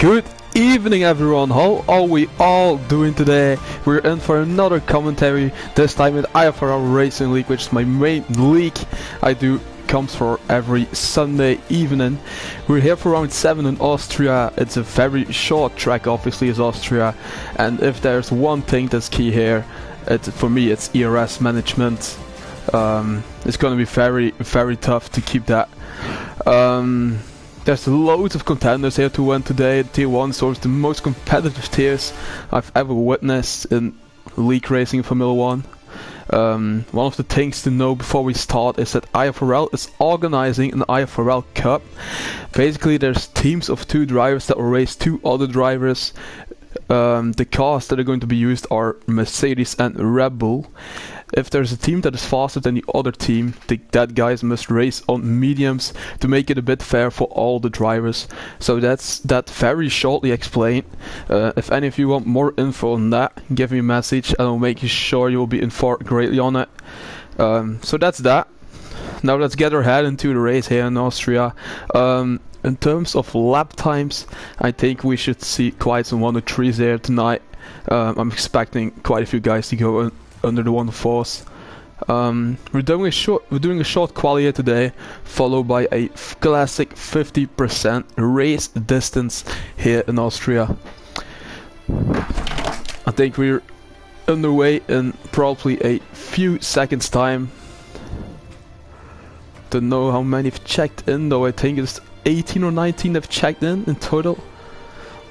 Good evening everyone, how are we all doing today? We're in for another commentary, this time in IFRL Racing League, which is my main league I do comes for every Sunday evening. We're here for round 7 in Austria. It's a very short track, obviously, as Austria, and if there's one thing that's key here, for me it's ERS management. It's going to be very tough to keep that. There's loads of contenders here to win today. Tier 1 so it's the most competitive tiers I've ever witnessed in league racing in Formula 1. One of the things to know before we start is that IFRL is organizing an IFRL Cup. Basically there's teams of 2 drivers that will race 2 other drivers. The cars that are going to be used are Mercedes and Red Bull. If there's a team that is faster than the other team, that guys must race on mediums to make it a bit fair for all the drivers. So that's that very shortly explained. If any of you want more info on that, give me a message and I'll make sure you will be informed greatly on it. So that's that. Now let's get our head into the race here in Austria. In terms of lap times, I think we should see quite some 103s there tonight. I'm expecting quite a few guys to go under the 104s. We're doing a short quali here today, followed by a classic 50% race distance here in Austria. I think we're underway in probably a few seconds time. Don't know how many have checked in though. I think it's 18 or 19 have checked in total.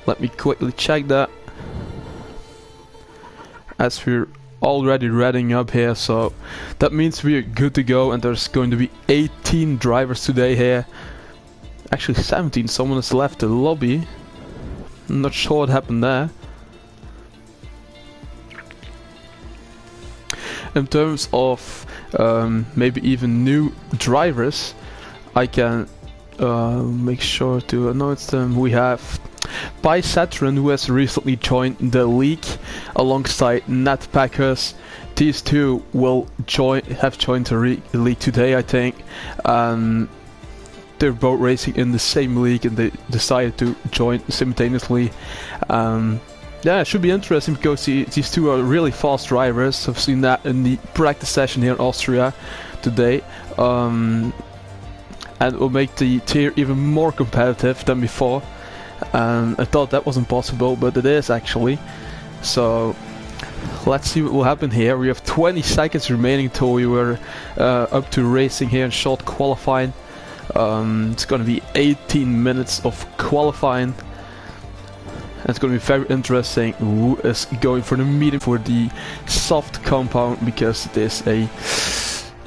Let me quickly check that, as we're already reading up here, so that means we're good to go. And there's going to be 18 drivers today here, actually 17. Someone has left the lobby. I'm not sure what happened there. In terms of maybe even new drivers, I can make sure to announce them. We have Bisatron, who has recently joined the league alongside Netpackers. These two will have joined the league today, I think. They're both racing in the same league and they decided to join simultaneously. Yeah, it should be interesting because these two are really fast drivers. I've seen that in the practice session here in Austria today. And it will make the tier even more competitive than before. I thought that wasn't possible, but it is actually. So let's see what will happen here. We have 20 seconds remaining till we were up to racing here in short qualifying. It's going to be 18 minutes of qualifying. It's going to be very interesting who is going for the medium for the soft compound, because it is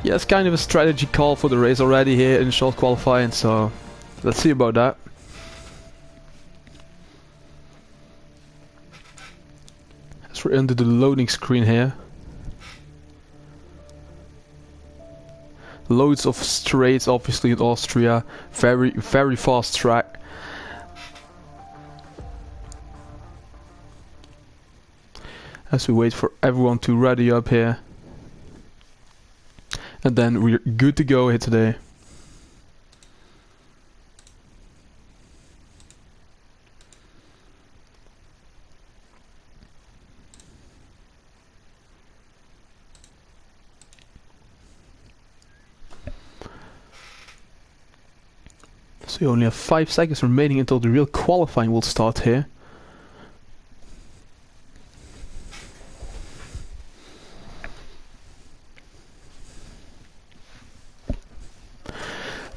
it's kind of a strategy call for the race already here in short qualifying. So let's see about that. As we're into the loading screen here, loads of straights obviously in Austria, very fast track. As we wait for everyone to ready up here, and then we're good to go here today. So we only have 5 seconds remaining until the real qualifying will start here.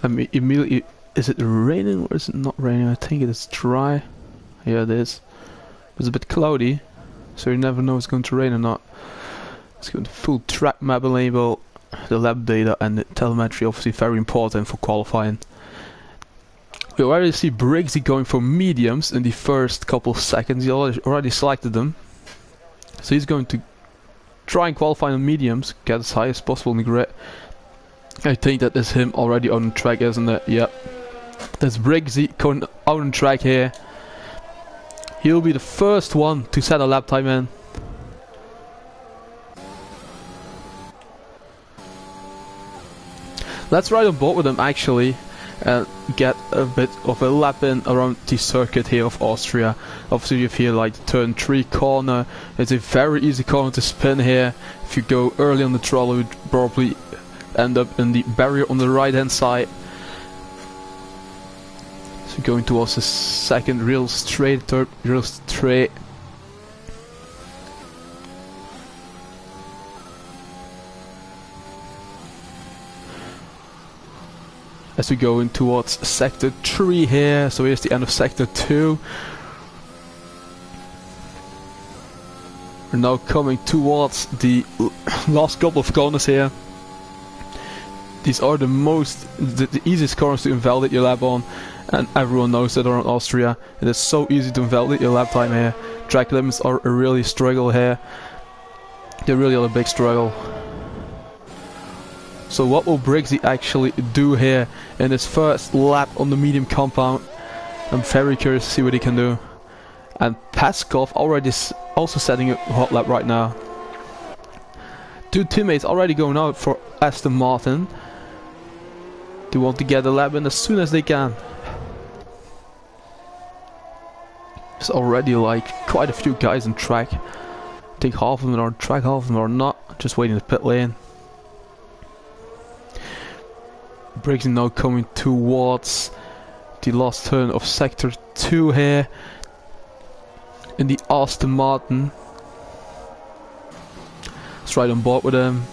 Let me immediately... Is it raining or is it not raining? I think it is dry. Yeah, it is. It's a bit cloudy, so you never know if it's going to rain or not. Let's go to full track map label, the lap data and the telemetry, obviously very important for qualifying. We already see Briggsy going for mediums in the first couple of seconds. He already selected them. So he's going to try and qualify on mediums, get as high as possible in the grid. I think that is him already on the track, isn't it? Yep. That's Briggsy going out on track here. He'll be the first one to set a lap time in. Let's ride on board with him actually. and get a bit of a lap in around the circuit here of Austria. Obviously you feel like the turn 3 corner, it's a very easy corner to spin here. If you go early on the throttle, you would probably end up in the barrier on the right hand side. So going towards the second real straight, third real straight. As we go in towards sector 3 here, so here's the end of sector 2. We're now coming towards the last couple of corners here. These are the easiest corners to invalidate your lap on, and everyone knows that around Austria. It is so easy to invalidate your lap time here. Track limits are a really struggle here. They really are a big struggle. So what will Briggsy actually do here in his first lap on the medium compound? I'm very curious to see what he can do. And Peskov already also setting a hot lap right now. Two teammates already going out for Aston Martin. They want to get a lap in as soon as they can. There's already like quite a few guys on track. I think half of them are on track, half of them are not. Just waiting in the pit lane. Briggsy now coming towards the last turn of sector 2 here in the Aston Martin. It's right on board with him.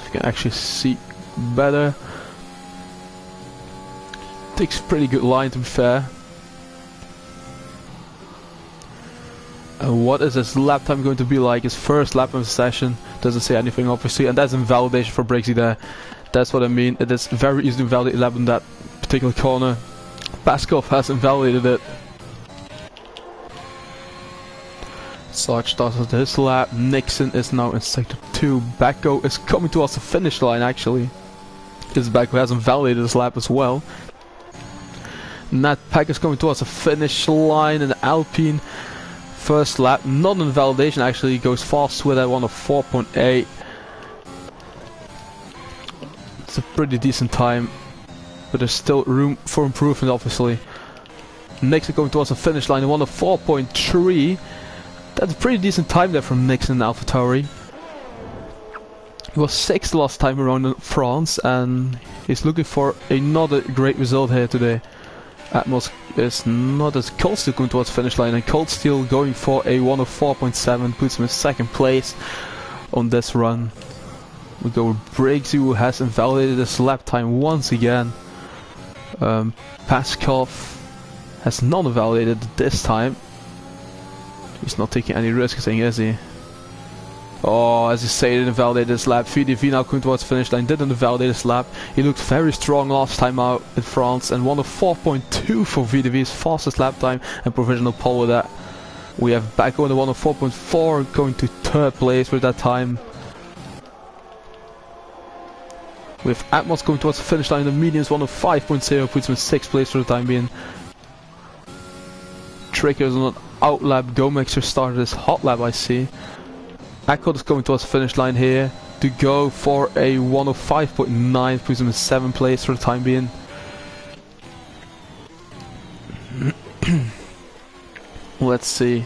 You can actually see better. Takes a pretty good line, to be fair. And what is his lap time going to be like? His first lap of the session. Doesn't say anything obviously, and that's invalidation for Briggsy there. That's what I mean. It is very easy to invalidate lap in that particular corner. Peskov has invalidated it. Sarge started his lap. Nixon is now in sector 2. Backo is coming towards the finish line actually. This Backo has invalidated his lap as well. Nat Pack is coming towards the finish line in the Alpine. First lap, not invalidation actually, goes fast with that one of 4.8. It's a pretty decent time, but there's still room for improvement obviously. Nixon going towards the finish line, one of 4.3. That's a pretty decent time there from Nixon and AlphaTauri. He was 6th last time around in France, and he's looking for another great result here today. Atmos is not as Cold Steel going towards the finish line, and Cold Steel going for a 1 of 4.7, puts him in 2nd place on this run. We go with Briggsy, who has invalidated his lap time once again. Peskov has not invalidated this time. He's not taking any risks, is he? Oh, as you say, he didn't invalidate his lap. VDV now coming towards the finish line, didn't invalidate his lap. He looked very strong last time out in France, and 1 of 4.2 for VDV's fastest lap time and provisional pole with that. We have Backo in the 1 of 4.4 going to 3rd place with that time. With Atmos going towards the finish line, the mediums 1 of 5.0 puts him in 6th place for the time being. Tricker is on an out lap. Gomexer started his hot lap, I see. Akkot is going towards the finish line here to go for a 1 of 5.9, puts him in 7th place for the time being. Let's see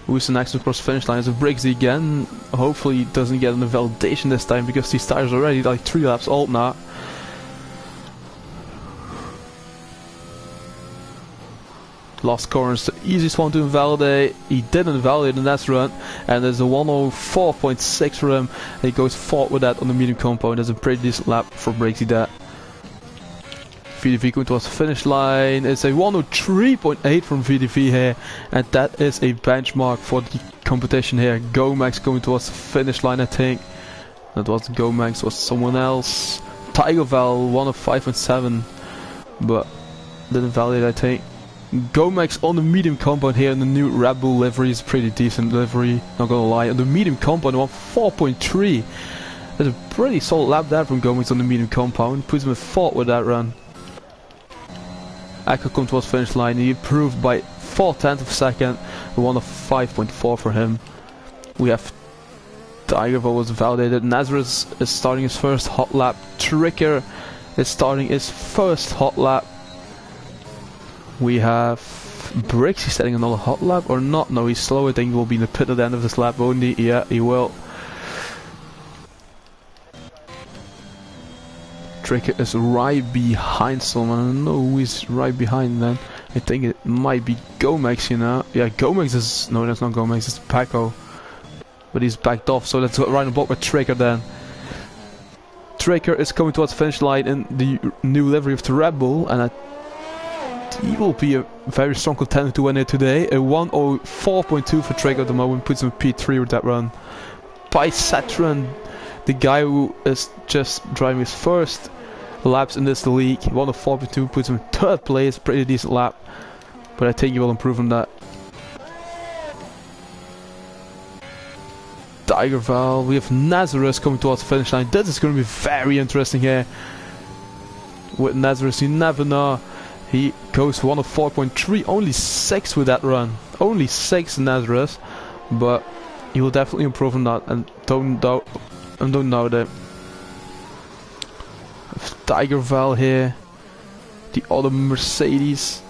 who's the next to cross the finish line. Is it Briggsy again? Hopefully he doesn't get an invalidation this time, because these tires are already like 3 laps old now. Last corner is the easiest one to invalidate. He didn't invalidate in that run, and there's a 104.6 for him. And he goes forward with that on the medium compound. That's a pretty decent lap for Briggsy there. VDV going towards the finish line. It's a 103.8 from VDV here, and that is a benchmark for the competition here. Gomax going towards the finish line, I think. That was Gomax, was someone else. Tigerval 1 of 5.7, but didn't validate, I think. Gomax on the medium compound here in the new Red Bull livery is a pretty decent livery, not gonna lie. On the medium compound, 4.3. That's a pretty solid lap there from Gomax on the medium compound. Puts him in 4th with that run. Echo comes towards finish line. He improved by 4/10 of a second. 1 of 5.4 for him. We have Tigerval was validated. Nazareth is starting his first hot lap. Tricker is starting his first hot lap. We have Briggs. He's setting another hot lap or not? No, he's slow. I think he will be in the pit at the end of this lap, won't he? Yeah, he will. Tricker is right behind someone. I don't know who is right behind then. I think it might be Gomex, you know. Yeah, Gomex is... No, that's not Gomex, it's Paco. But he's backed off, so let's go right on board with Tricker then. Tricker is coming towards the finish line in the new livery of the Red Bull, and he will be a very strong contender to win it today. A 1:04.2 for Tricker at the moment, puts him P3 with that run. By Satran, the guy who is just driving his first laps in this league, 1:04.2 puts him in 3rd place, pretty decent lap, but I think he will improve on that. Tigerval, we have Nazareth coming towards the finish line. This is going to be very interesting here. With Nazareth, you never know. He goes 1:04.3, only 6 with that run. Only 6 Nazareth, but he will definitely improve on that, and don't doubt it. Tigerval here, the other Mercedes.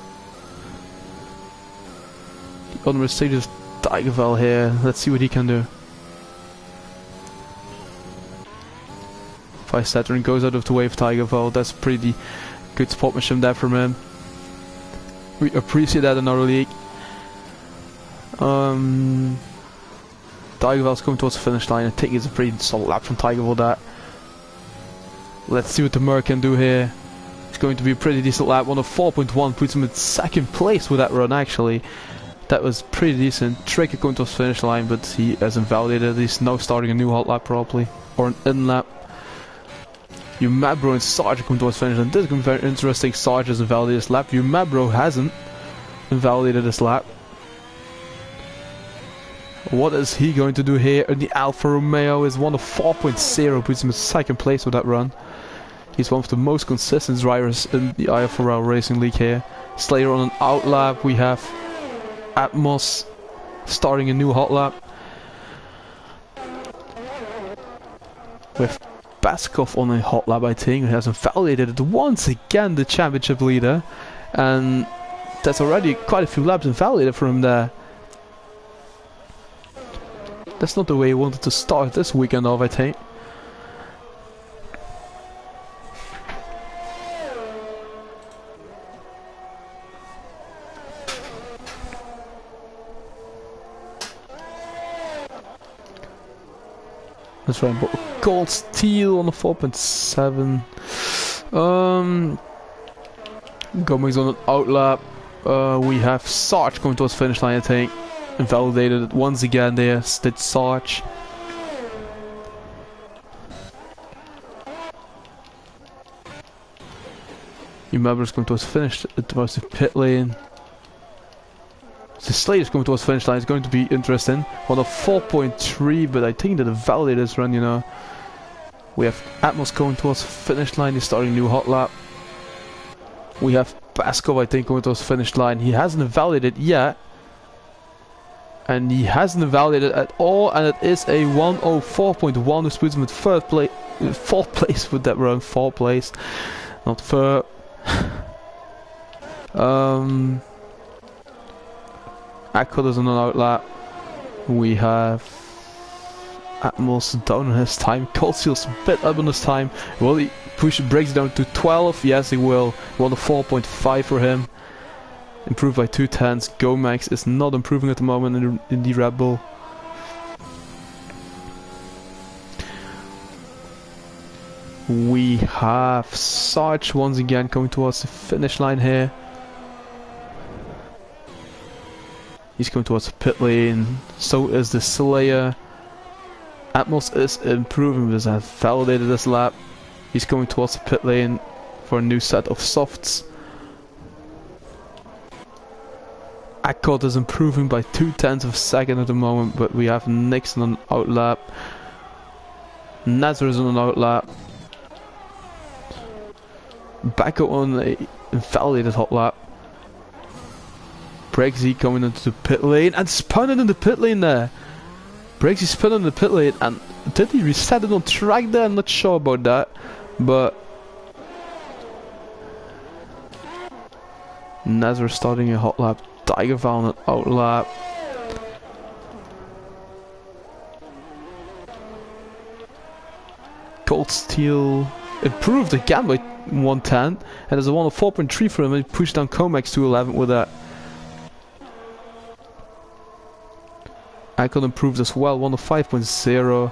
Tigerval here. Let's see what he can do. If Saturn goes out of the way of Tigerval, that's pretty good sportsmanship there from him. We appreciate that in our league. Tigerval's coming towards the finish line. I think it's a pretty solid lap from Tigerval that. Let's see what the Merc can do here. It's going to be a pretty decent lap. 1:04.1 puts him in 2nd place with that run actually. That was pretty decent. Tricker going towards the finish line, but he hasn't validated. He's now starting a new hot lap probably. Or an in lap. Mabro and Sarge come towards finish, and this is going to be very interesting. Sarge hasn't validated this lap. Mabro hasn't validated this lap. What is he going to do here? And the Alfa Romeo is 1:04.0, puts him in 2nd place with that run. He's one of the most consistent drivers in the IFRL Racing League here. Slater on an out lap. We have Atmos starting a new hot lap. With Baskov on a hot lap, I think. He hasn't validated it once again, the championship leader. And that's already quite a few laps invalidated for him there. That's not the way he wanted to start this weekend off, I think. That's right, but Gold Steel on the 4.7. Gomez on an out lap. We have Sarge coming towards the finish line, I think. Invalidated it once again there. Did Sarge. Remember's going towards the finish. Towards the pit lane. The Slater's coming towards the finish line. It's going to be interesting. 1:04.3, but I think that validated this run, you know. We have Atmos going towards the finish line. He's starting a new hot lap. We have Baskov, I think, going towards the finish line. He hasn't validated yet. And he hasn't validated at all. And it is a 1:04.1, which puts him in 4th place with that run. 4th place. Not third. Akkad is on an out lap. We have Atmos down on his time. Coldseal's a bit up on his time. Will he push Briggs down to 12? Yes, he will. 1:04.5 for him. Improved by 2/10. Gomex is not improving at the moment in the Red Bull. We have Sarge once again coming towards the finish line here. He's coming towards the pit lane. So is the Slayer. Atmos is improving because I have validated this lap. He's going towards the pit lane for a new set of softs. Akkad is improving by 2/10 of a second at the moment, but we have Nixon on an out lap. Nazareth on an out lap. Backo on a invalidated hot lap. Briggsy coming into the pit lane and spun it in the pit lane there. Briggsy spun it in the pit lane, and did he reset it on track there? I'm not sure about that, but Nazareth starting a hot lap. Tigerval on an out lap. Cold Steel improved again by 110, and there's a 104.3 for him, and he pushed down Comex to 11 with that. Icon improved as well, 105.0.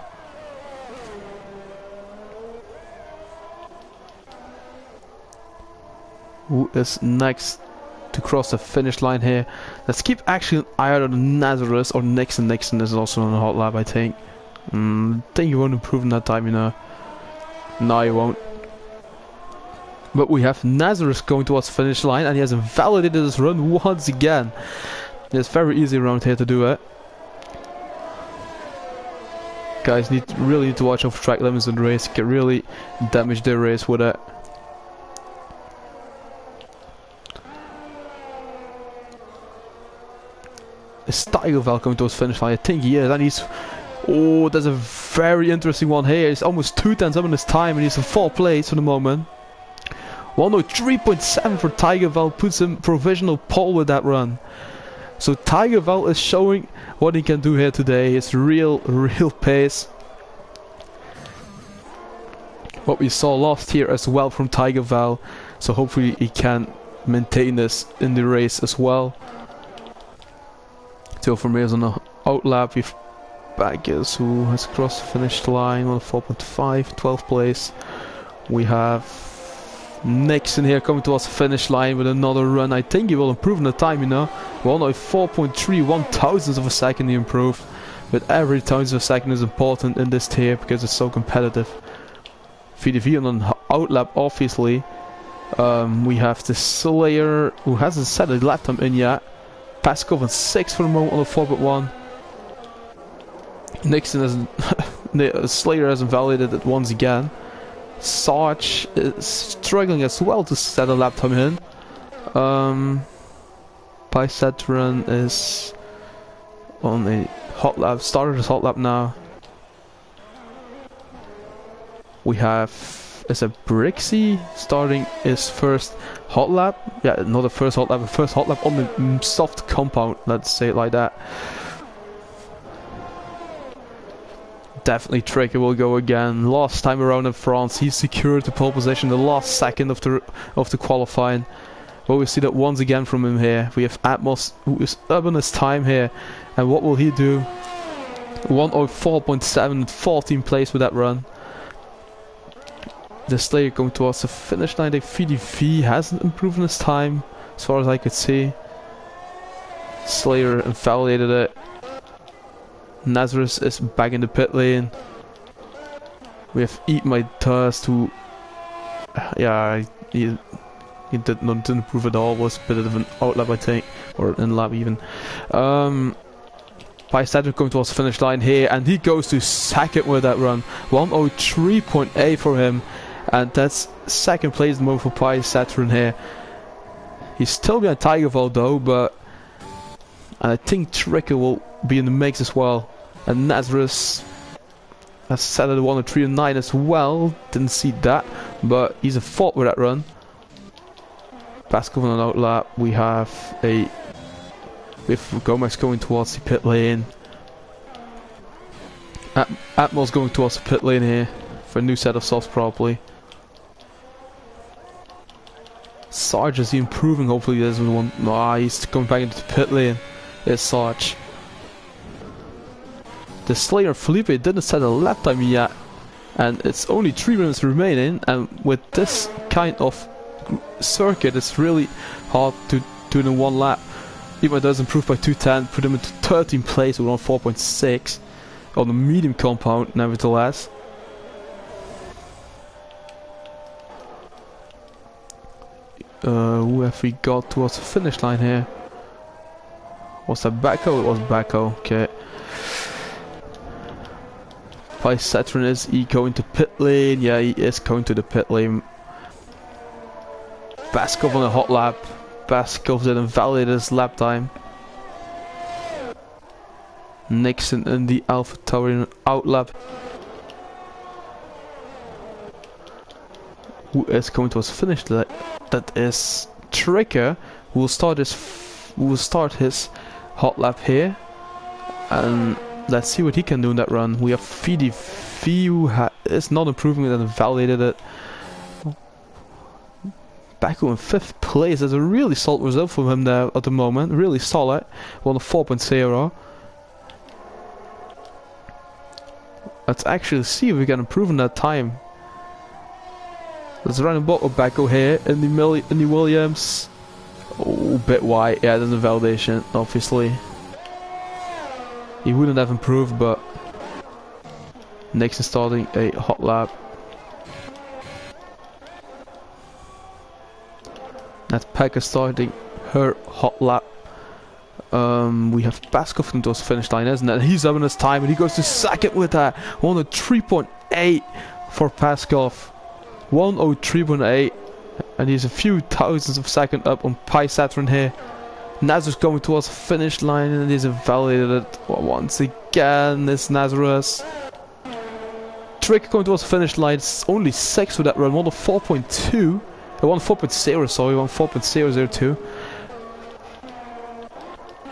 Who is next to cross the finish line here? Let's keep actually an eye out on Nazareth or Nixon. Nixon is also on a hot lap, I think. Think he won't improve in that time, you know. No, he won't. But we have Nazareth going towards the finish line, and he has invalidated his run once again. It's very easy around here to do it. Guys really need to watch out for track limits in the race. Can really damage their race with it. Is Tigerval coming towards finish line? I think he is, and he's... Oh, there's a very interesting one here. He's almost 2/10 up in his time, and he's in 4th place for the moment. 103.7 for Tigerval, puts him provisional pole with that run. So Tigerval is showing what he can do here today. It's real pace. What we saw last year as well from Tigerval. So hopefully he can maintain this in the race as well. Till for me is on the out lap. We've Baggers who has crossed the finish line on 4.5, 12th place. We have Nixon here coming towards the finish line with another run. I think he will improve in the time, you know. Well, now 4.3, 1/1000th of a second he improved. But every 1/1000th of a second is important in this tier because it's so competitive. VDV on an out lap, obviously. We have the Slayer who hasn't set a lap time in yet. Paskov on 6 for the moment on the 4.1. Nixon hasn't. Slayer hasn't validated it once again. Sarge is struggling as well to set a lap time in. Pysatran is on a hot lap, started his hot lap now. We have, is it Brixie starting his first hot lap? Yeah, not the first hot lap, the first hot lap on the soft compound, let's say it like that. Definitely Tricker will go again. Last time around in France, he secured the pole position the last second of the qualifying. But we see that once again from him here. We have Atmos who is up on his time here. And what will he do? 104.7, 14th place with that run. The Slayer going towards the finish line. The VDV hasn't improved in his time, as far as I could see. Slayer invalidated it. Nazareth is back in the pit lane. We have Eat My Dust who... Yeah, he didn't improve at all. Was a bit of an out lap, I think. Or in lap even. Pysatran going towards the finish line here. And he goes to second with that run. 103.8 for him. And that's second place at the moment for Pysatran here. He's still behind Tigerval though, but... And I think Tricker will be in the mix as well. And Nazareth has set at 103.9 as well. Didn't see that, but he's a fault with that run. Pascal on an out lap. We have Gomez going towards the pit lane. Atmos going towards the pit lane here for a new set of softs probably. Sarge is he improving? Hopefully there's one. Nah, he's coming back into the pit lane. It's Sarge. The Slayer Felipe didn't set a lap time yet, and it's only 3 minutes remaining, and with this kind of circuit it's really hard to do it in one lap. Even does improve by 210, put him into 13th place with 4.6 on the medium compound nevertheless. Who have we got towards the finish line here? Was that Backo? It was Backo, okay. Pysatran, is he going to pit lane? Yeah, he is going to the pit lane. Baskov on a hot lap. Baskov did invalidate his lap time. Nixon in the Alpha Tower in an out lap. Who is going towards finish? That is Tricker, We'll start his hot lap here, and let's see what he can do in that run. We have VDV who is not improving it and validated it. Baku in 5th place. That's a really solid result from him there at the moment. Really solid. Won a 4.0. Let's actually see if we can improve in that time. Let's run a bot with Baku here in the Williams. Oh, a bit wide. Yeah, there's a validation, obviously. He wouldn't have improved, but Nixon starting a hot lap. That's Pekka starting her hot lap. We have Paskov into his finish line, isn't it? He's having his time and he goes to second with that. 103.8 for Paskov. 103.8, and he's a few thousandths of second up on Pi Saturn here. Nazar's going towards the finish line and he's validated it once again. It's Nazareth. Trick going towards the finish line. It's only 6 for that run. 4.2. 4.0, sorry, 4.002.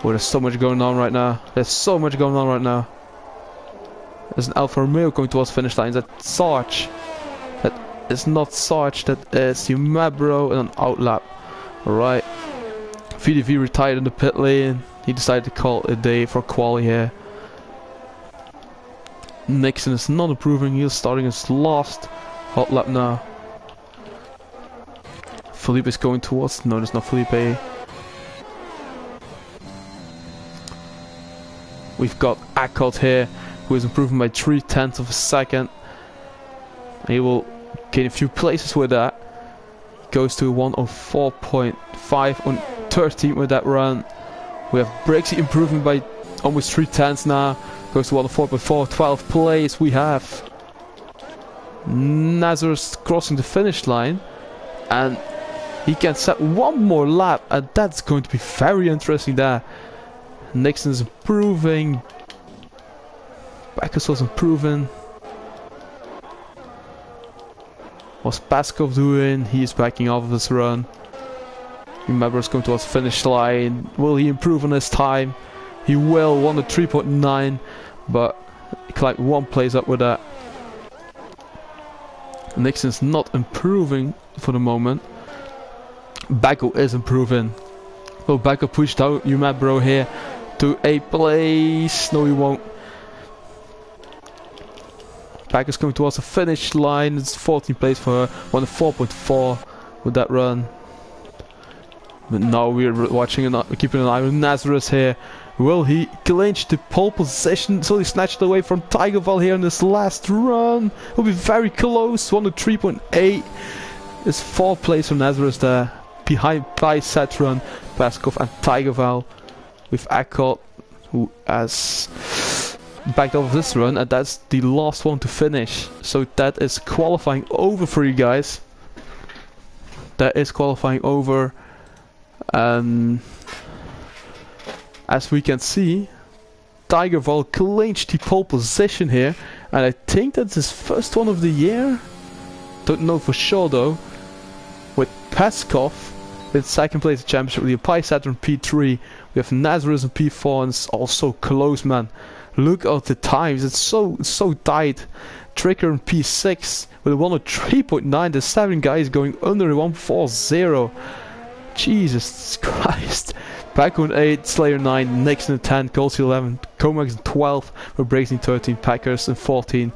Oh, there's so much going on right now. There's so much going on right now. There's an Alfa Romeo going towards the finish line. That's Sarge. That is not Sarge, that is Umabro and an outlap. Alright. VDV retired in the pit lane. He decided to call it a day for quali here. Nixon is not improving. He's starting his last hot lap now. Felipe is going towards... No, there's not Felipe. We've got Akkot here, who is improving by 0.3 of a second. He will gain a few places with that. Goes to 104.5 on 13 with that run. We have Brixie improving by almost 0.3 now. Goes to 104.4, 12th place. We have Nazareth crossing the finish line. And he can set one more lap, and that's going to be very interesting there. Nixon's improving. Backus's improving. What's Paskov doing? He is backing off of this run. Remember, it's going towards the finish line. Will he improve on his time? He will. 103.9, but he climbed 1 place up with that. Nixon's not improving for the moment. Baku is improving. Well, Baku pushed out Umabro here to 8th place. No, he won't. Baku's coming towards the finish line. It's 14th place for her. 4.4 with that run. But now we're watching and keeping an eye on Nazareth here. Will he clinch the pole position? So he snatched it away from Tigerval here in this last run. Will be very close. 103.8. It's 4th place for Nazareth there. Behind Pi Saturn, Paskov and Tigerval. With Akkot, who has backed off this run, and that's the last one to finish. So that is qualifying over for you guys. That is qualifying over. As we can see, Tigerval clinched the pole position here, and I think that's his first one of the year. Don't know for sure though. With Paskov in 2nd place in the championship, with the Pi Saturn P3, we have Nazareth in P4, and it's also close, man. Look at the times, it's so tight. Tricker in P6 with a 103.9. The 7 guys going under 140. Jesus Christ. Baku in 8, Slayer 9, Nixon in 10, Colsey 11, Comax in 12, we're Bracing 13, Packers in 14,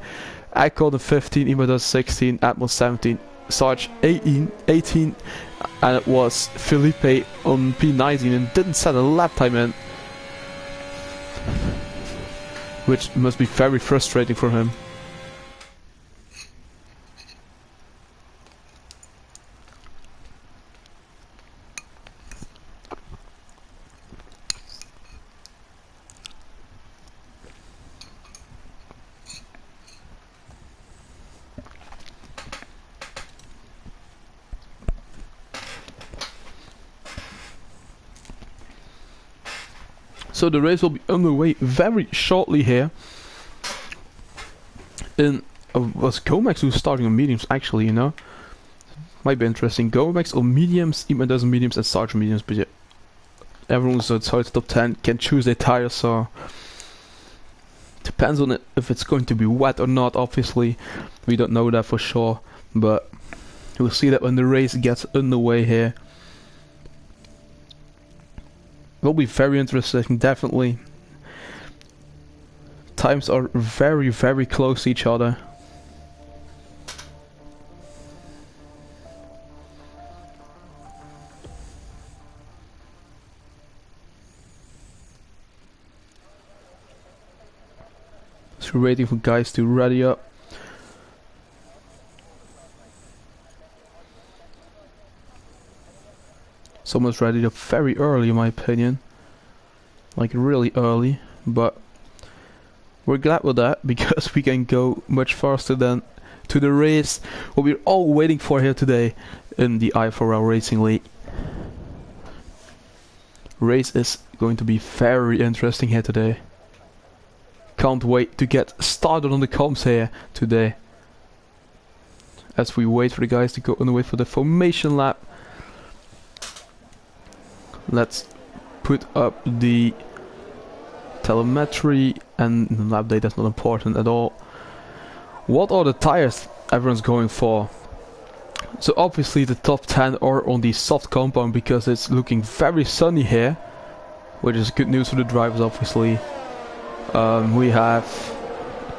Akkot in 15, Imadas 16, Atmos 17, Sarge 18, and it was Felipe on P19 and didn't set a lap time in, which must be very frustrating for him. So the race will be underway very shortly here. In was Gomax who's starting on mediums actually, you know? Might be interesting. Gomax on mediums, Iman does on mediums and Sarge on mediums, but yeah, everyone's outside the top 10 can choose their tires, so depends on it if it's going to be wet or not. Obviously, we don't know that for sure, but we'll see that when the race gets underway here. Will be very interesting, definitely. Times are very, very close to each other. So we're waiting for guys to ready up. Someone's ready up very early in my opinion. Like really early, but we're glad with that because we can go much faster than to the race what we're all waiting for here today in the IFRL Racing League. Race is going to be very interesting here today. Can't wait to get started on the comms here today. As we wait for the guys to go and wait for the formation lap. Let's put up the telemetry and the lap data is not important at all. What are the tires everyone's going for? So obviously the top 10 are on the soft compound because it's looking very sunny here, which is good news for the drivers obviously. We have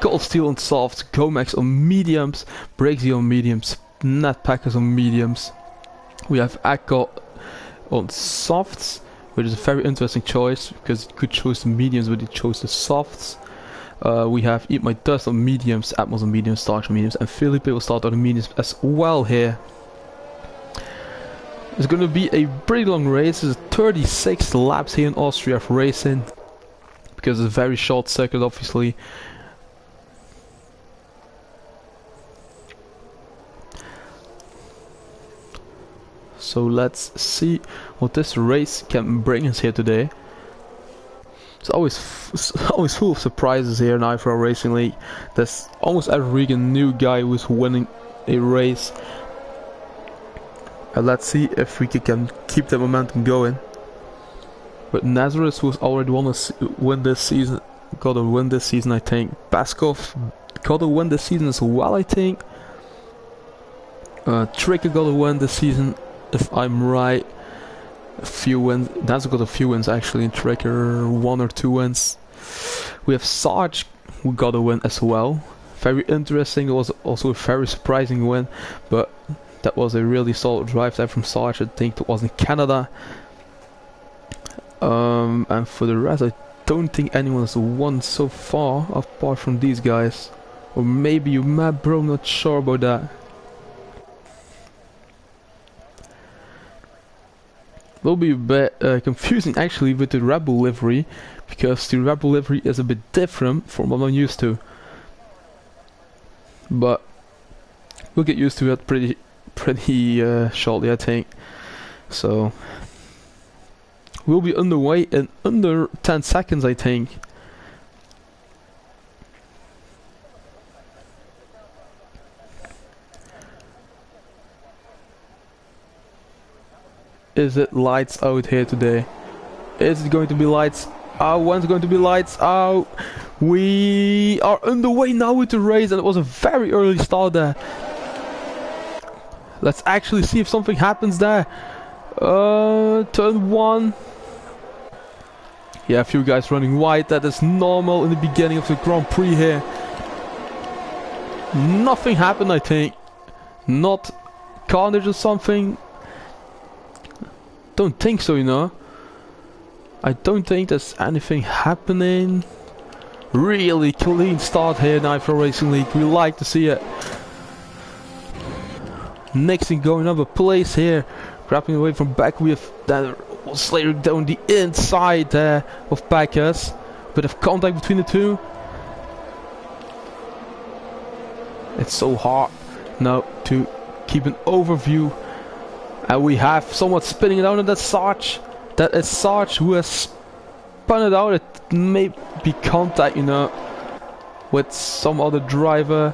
Cold Steel on softs, Gomax on mediums, Brakesy on mediums, Net Packers on mediums. We have Echo on softs, which is a very interesting choice because you could choose the mediums but you chose the softs. We have Eat My Dust on mediums, Atmos on mediums, Starch on mediums, and Felipe will start on the mediums as well here. It's going to be a pretty long race. It's 36 laps here in Austria for racing because it's a very short circuit obviously. So let's see what this race can bring us here today. It's always full of surprises here in IFRL Racing League. There's almost every week a new guy who's winning a race. And let's see if we can keep the momentum going. But Nazareth, who's already win this season, gotta win this season I think. Baskov gotta win this season as well I think. Tricker gotta win this season if I'm right. A few wins. That's got a few wins actually in Tricker, 1 or 2 wins. We have Sarge who got a win as well. Very interesting. It was also a very surprising win, but that was a really solid drive there from Sarge. I think it was in Canada. And for the rest, I don't think anyone has won so far apart from these guys. Or maybe you mad bro, I'm not sure about that. Will be a bit confusing actually with the Rebel livery, because the Rebel livery is a bit different from what I'm used to. But we'll get used to it pretty shortly I think. So we'll be underway in under 10 seconds I think. Is it lights out here today? Is it going to be lights out? When's it going to be lights out? We are underway now with the race and it was a very early start there. Let's actually see if something happens there. Turn 1. Yeah, a few guys running wide. That is normal in the beginning of the Grand Prix here. Nothing happened I think. Not carnage or something. Don't think so, you know. I don't think there's anything happening. Really clean start here in IFRL Racing League. We like to see it. Nixon going up a place here, grabbing away from back. We have that Slater down the inside there of Packers. Bit of contact between the two. It's so hard now to keep an overview. And we have someone spinning it out, and that's Sarge. That is Sarge who has spun it out. It may be contact, you know, with some other driver.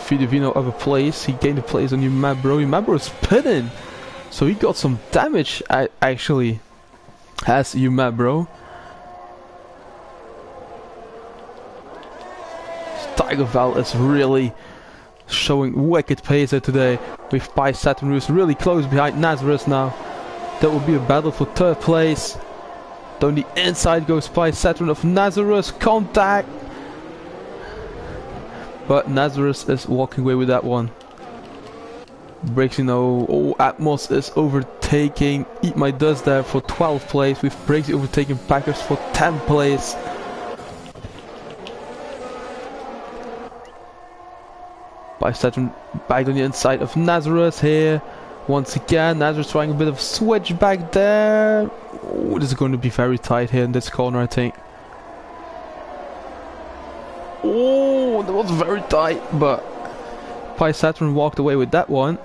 Fidivino of a place. He gained a place on Mabro. Mabro is spinning. So he got some damage actually. As you met, bro. Tiger Val is really showing wicked pace here today. With Pi Saturn who's really close behind Nazareth now. That will be a battle for third place. Down the inside goes Pi Saturn of Nazareth. Contact. But Nazareth is walking away with that one. Briggsy now. Oh, Atmos is overtaking Eat My Dust there for 12th place. With Briggsy overtaking Packers for 10th place. Pi Saturn back on the inside of Nazareth here. Once again, Nazareth trying a bit of switch back there. Oh, this is going to be very tight here in this corner, I think. Oh, that was very tight, but Pi Saturn walked away with that one.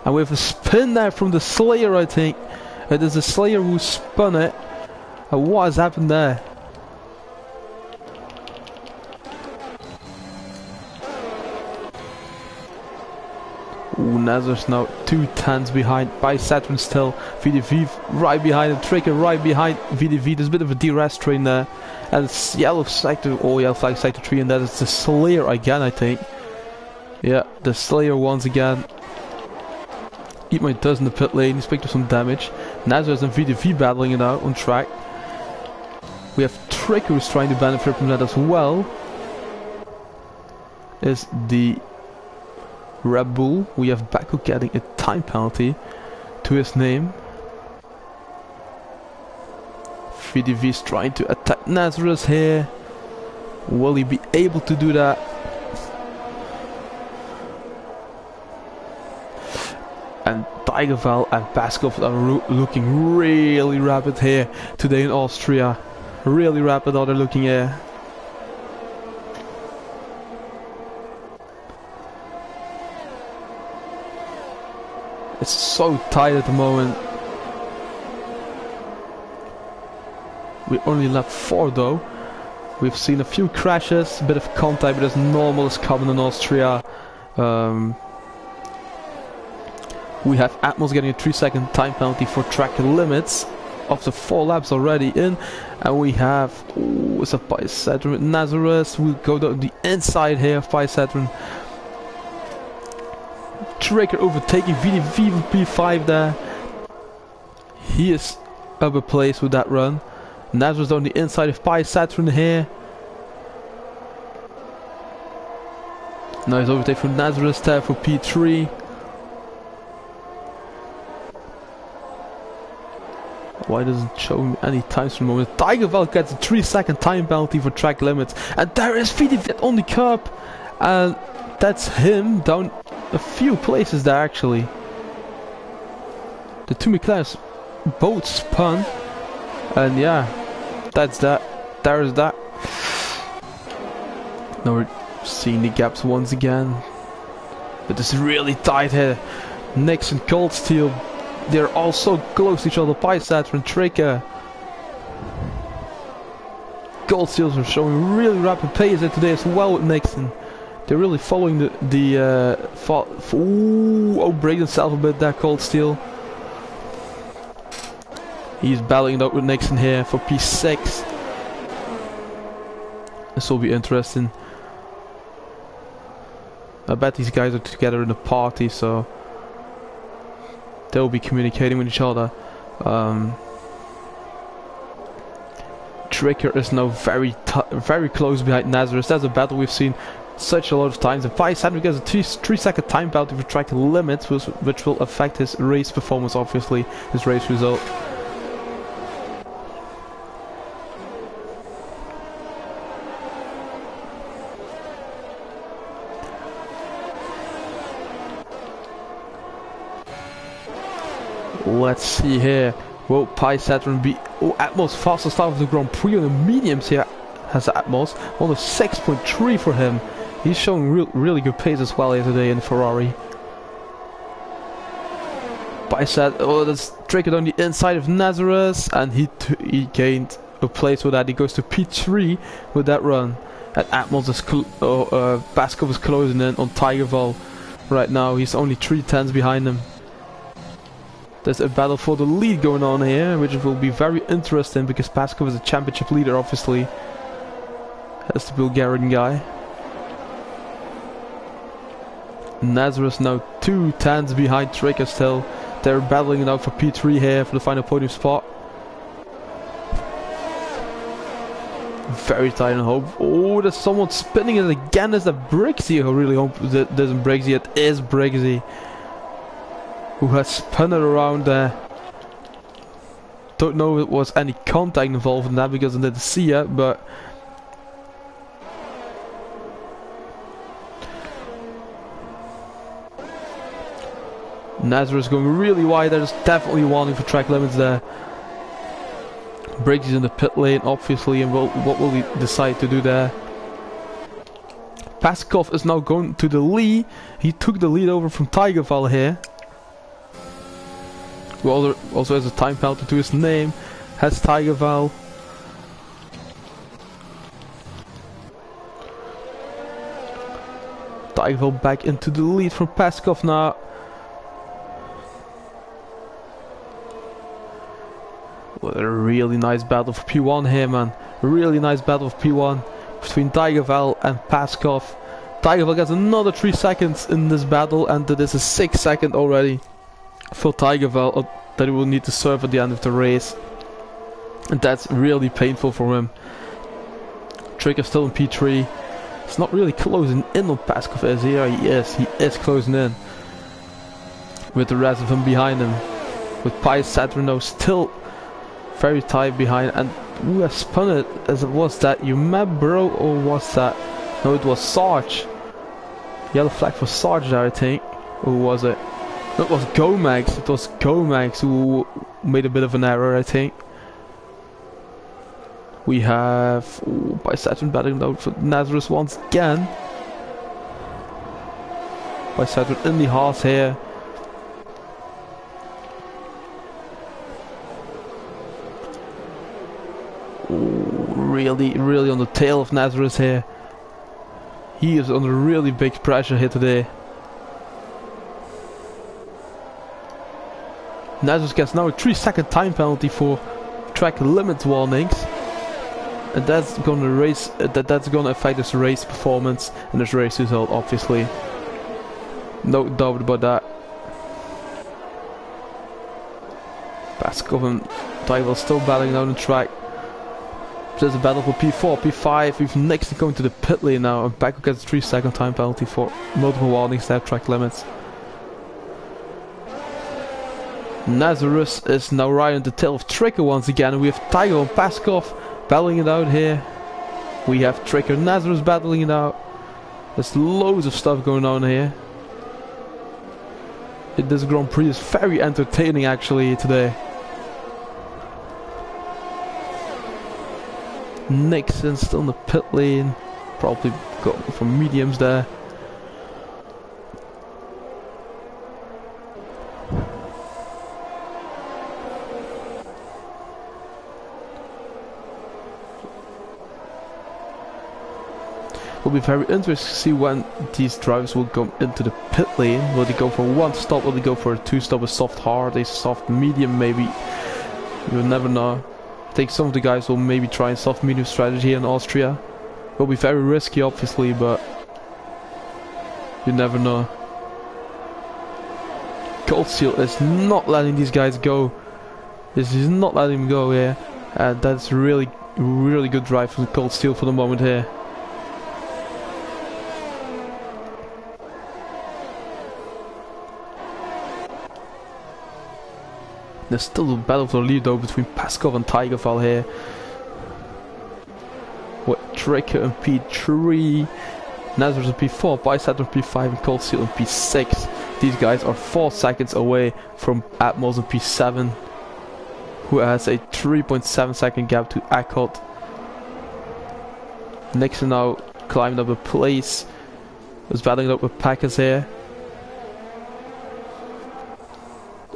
And we have a spin there from the Slayer, I think. It is the Slayer who spun it. And what has happened there? Ooh, Nazareth now 2/10 behind. Pi Saturn still. VDV right behind him. Trigger right behind VDV. There's a bit of a DRS train there. And it's yellow sector. Oh, yellow flag sector 3. And that is the Slayer again, I think. Yeah, the Slayer once again. Eat My Dust in the pit lane. He's picked up some damage. Nazareth and VDV battling it out on track. We have Trigger who's trying to benefit from that as well. Is the Red Bull. We have Baku getting a time penalty to his name. VDV is trying to attack Nazareth here. Will he be able to do that? And Tigerval and Baskov are looking really rapid here today in Austria. Really rapid how they're looking here. It's so tight at the moment. We only left 4 though. We've seen a few crashes, a bit of contact, but as normal as common in Austria. We have Atmos getting a 3-second time penalty for track limits after 4 laps already in. And we have, oh, it's a Pi Saturn with Nazareth. We'll go down the inside here of Pi Saturn. Trigger overtaking VDV P5 there. He is up a place with that run. Nazareth on the inside of Pi Saturn here. Nice overtake from Nazareth there for P3. Why doesn't it show me any times for the moment? Tigerval gets a 3-second time penalty for track limits. And there is VDV on the curb. And that's him down a few places there actually. The two McLarens both spun. And yeah, that's that. There is that. Now we're seeing the gaps once again. But this is really tight here. Nix and Cold Steel. They're all so close to each other. Pi Saturn and Trigger. Cold Steels are showing really rapid pace here today as well with Nixon. They're really following oh, break himself a bit there, Cold Steel. He's battling it out with Nixon here for P6. This will be interesting. I bet these guys are together in a party, so they'll be communicating with each other. Trigger is now very close behind Nazareth. That's a battle we've seen such a lot of times. And Pi Saturn gets a 3-second time penalty for track limits, which will affect his race performance, obviously, his race result. Let's see here. Will Pi Saturn be... Oh, Atmos fastest start of the Grand Prix on the mediums here has Atmos. 106.3 for him. He's showing really good pace as well here today in Ferrari. Pi Saturn, oh, that's Trigger on the inside of Nazareth, and he gained a place with that. He goes to P3 with that run. And Atmos is Baskov is closing in on Tigerval right now. He's only 3/10 behind him. There's a battle for the lead going on here, which will be very interesting because Paskov is a championship leader, obviously. That's the Bulgarian guy. Nazareth now 2 tenths behind Tricker still. They're battling it out for P3 here for the final podium spot. Very tight on hope. Oh, there's someone spinning it again. Is that Brixie? I really hope that isn't Brixie. It is Brixie who has spun it around there. Don't know if it was any contact involved in that because I didn't see it, but Nazareth going really wide. There's definitely warning for track limits there. Briggs is in the pit lane, obviously, and what will he decide to do there? Paskov is now going to the lead. He took the lead over from Tigerval here, who also has a time penalty to his name. Has Tigerval. Tigerval back into the lead from Paskov now. What a really nice battle for P1 here, man. A really nice battle for P1 between Tigerval and Paskov. Tigerval gets another 3 seconds in this battle, and that is a 6 second already for Tigerval that he will need to serve at the end of the race. And that's really painful for him. Trick is still in P3. He's not really closing in on Paskov, is he? Yeah, he is. He is closing in. With the rest of them behind him. With Pi Saturno still very tight behind, and who has spun it as it was that Umebro, or was that? No, it was Sarge. Yellow flag for Sarge there, I think. Or was it? No, it was Gomax. It was Gomax who made a bit of an error, I think. We have by Saturn battling out for Nazareth once again. By Saturn in the Haas here. Really on the tail of Nazareth here. He is under really big pressure here today. Nazareth gets now a 3 second time penalty for track limit warnings, and that's gonna that's gonna affect his race performance and his race result, obviously. No doubt about that. Paskov and Tigerval still battling down the track. There's a battle for P4, P5. We've next going to the pit lane now, and Paco gets a 3 second time penalty for multiple warnings that track limits. Nazareth is now riding the tail of Tricker once again, and we have Tiger and Paskov battling it out here. We have Tricker and Nazareth battling it out. There's loads of stuff going on here. This Grand Prix is very entertaining actually today. Nixon still in the pit lane, probably going for mediums there. Will be very interesting to see when these drivers will go into the pit lane. Will they go for one stop? Will they go for a 2 stop? A soft hard, a soft medium maybe? You will never know. I think some of the guys will maybe try a soft medium strategy in Austria. Will be very risky obviously, but you never know. Cold Steel is not letting these guys go. This is not letting them go here, and that's really good drive from Cold Steel for the moment here. There's still a battle for the lead though between Paskov and Tigerval here. With Tricker in P3, Nazareth in P4, Bicep in P5, and Cold Steel in P6. These guys are 4 seconds away from Atmos in P7, who has a 3.7 second gap to Eckholt. Nixon now climbing up a place. Was battling up with Packers here,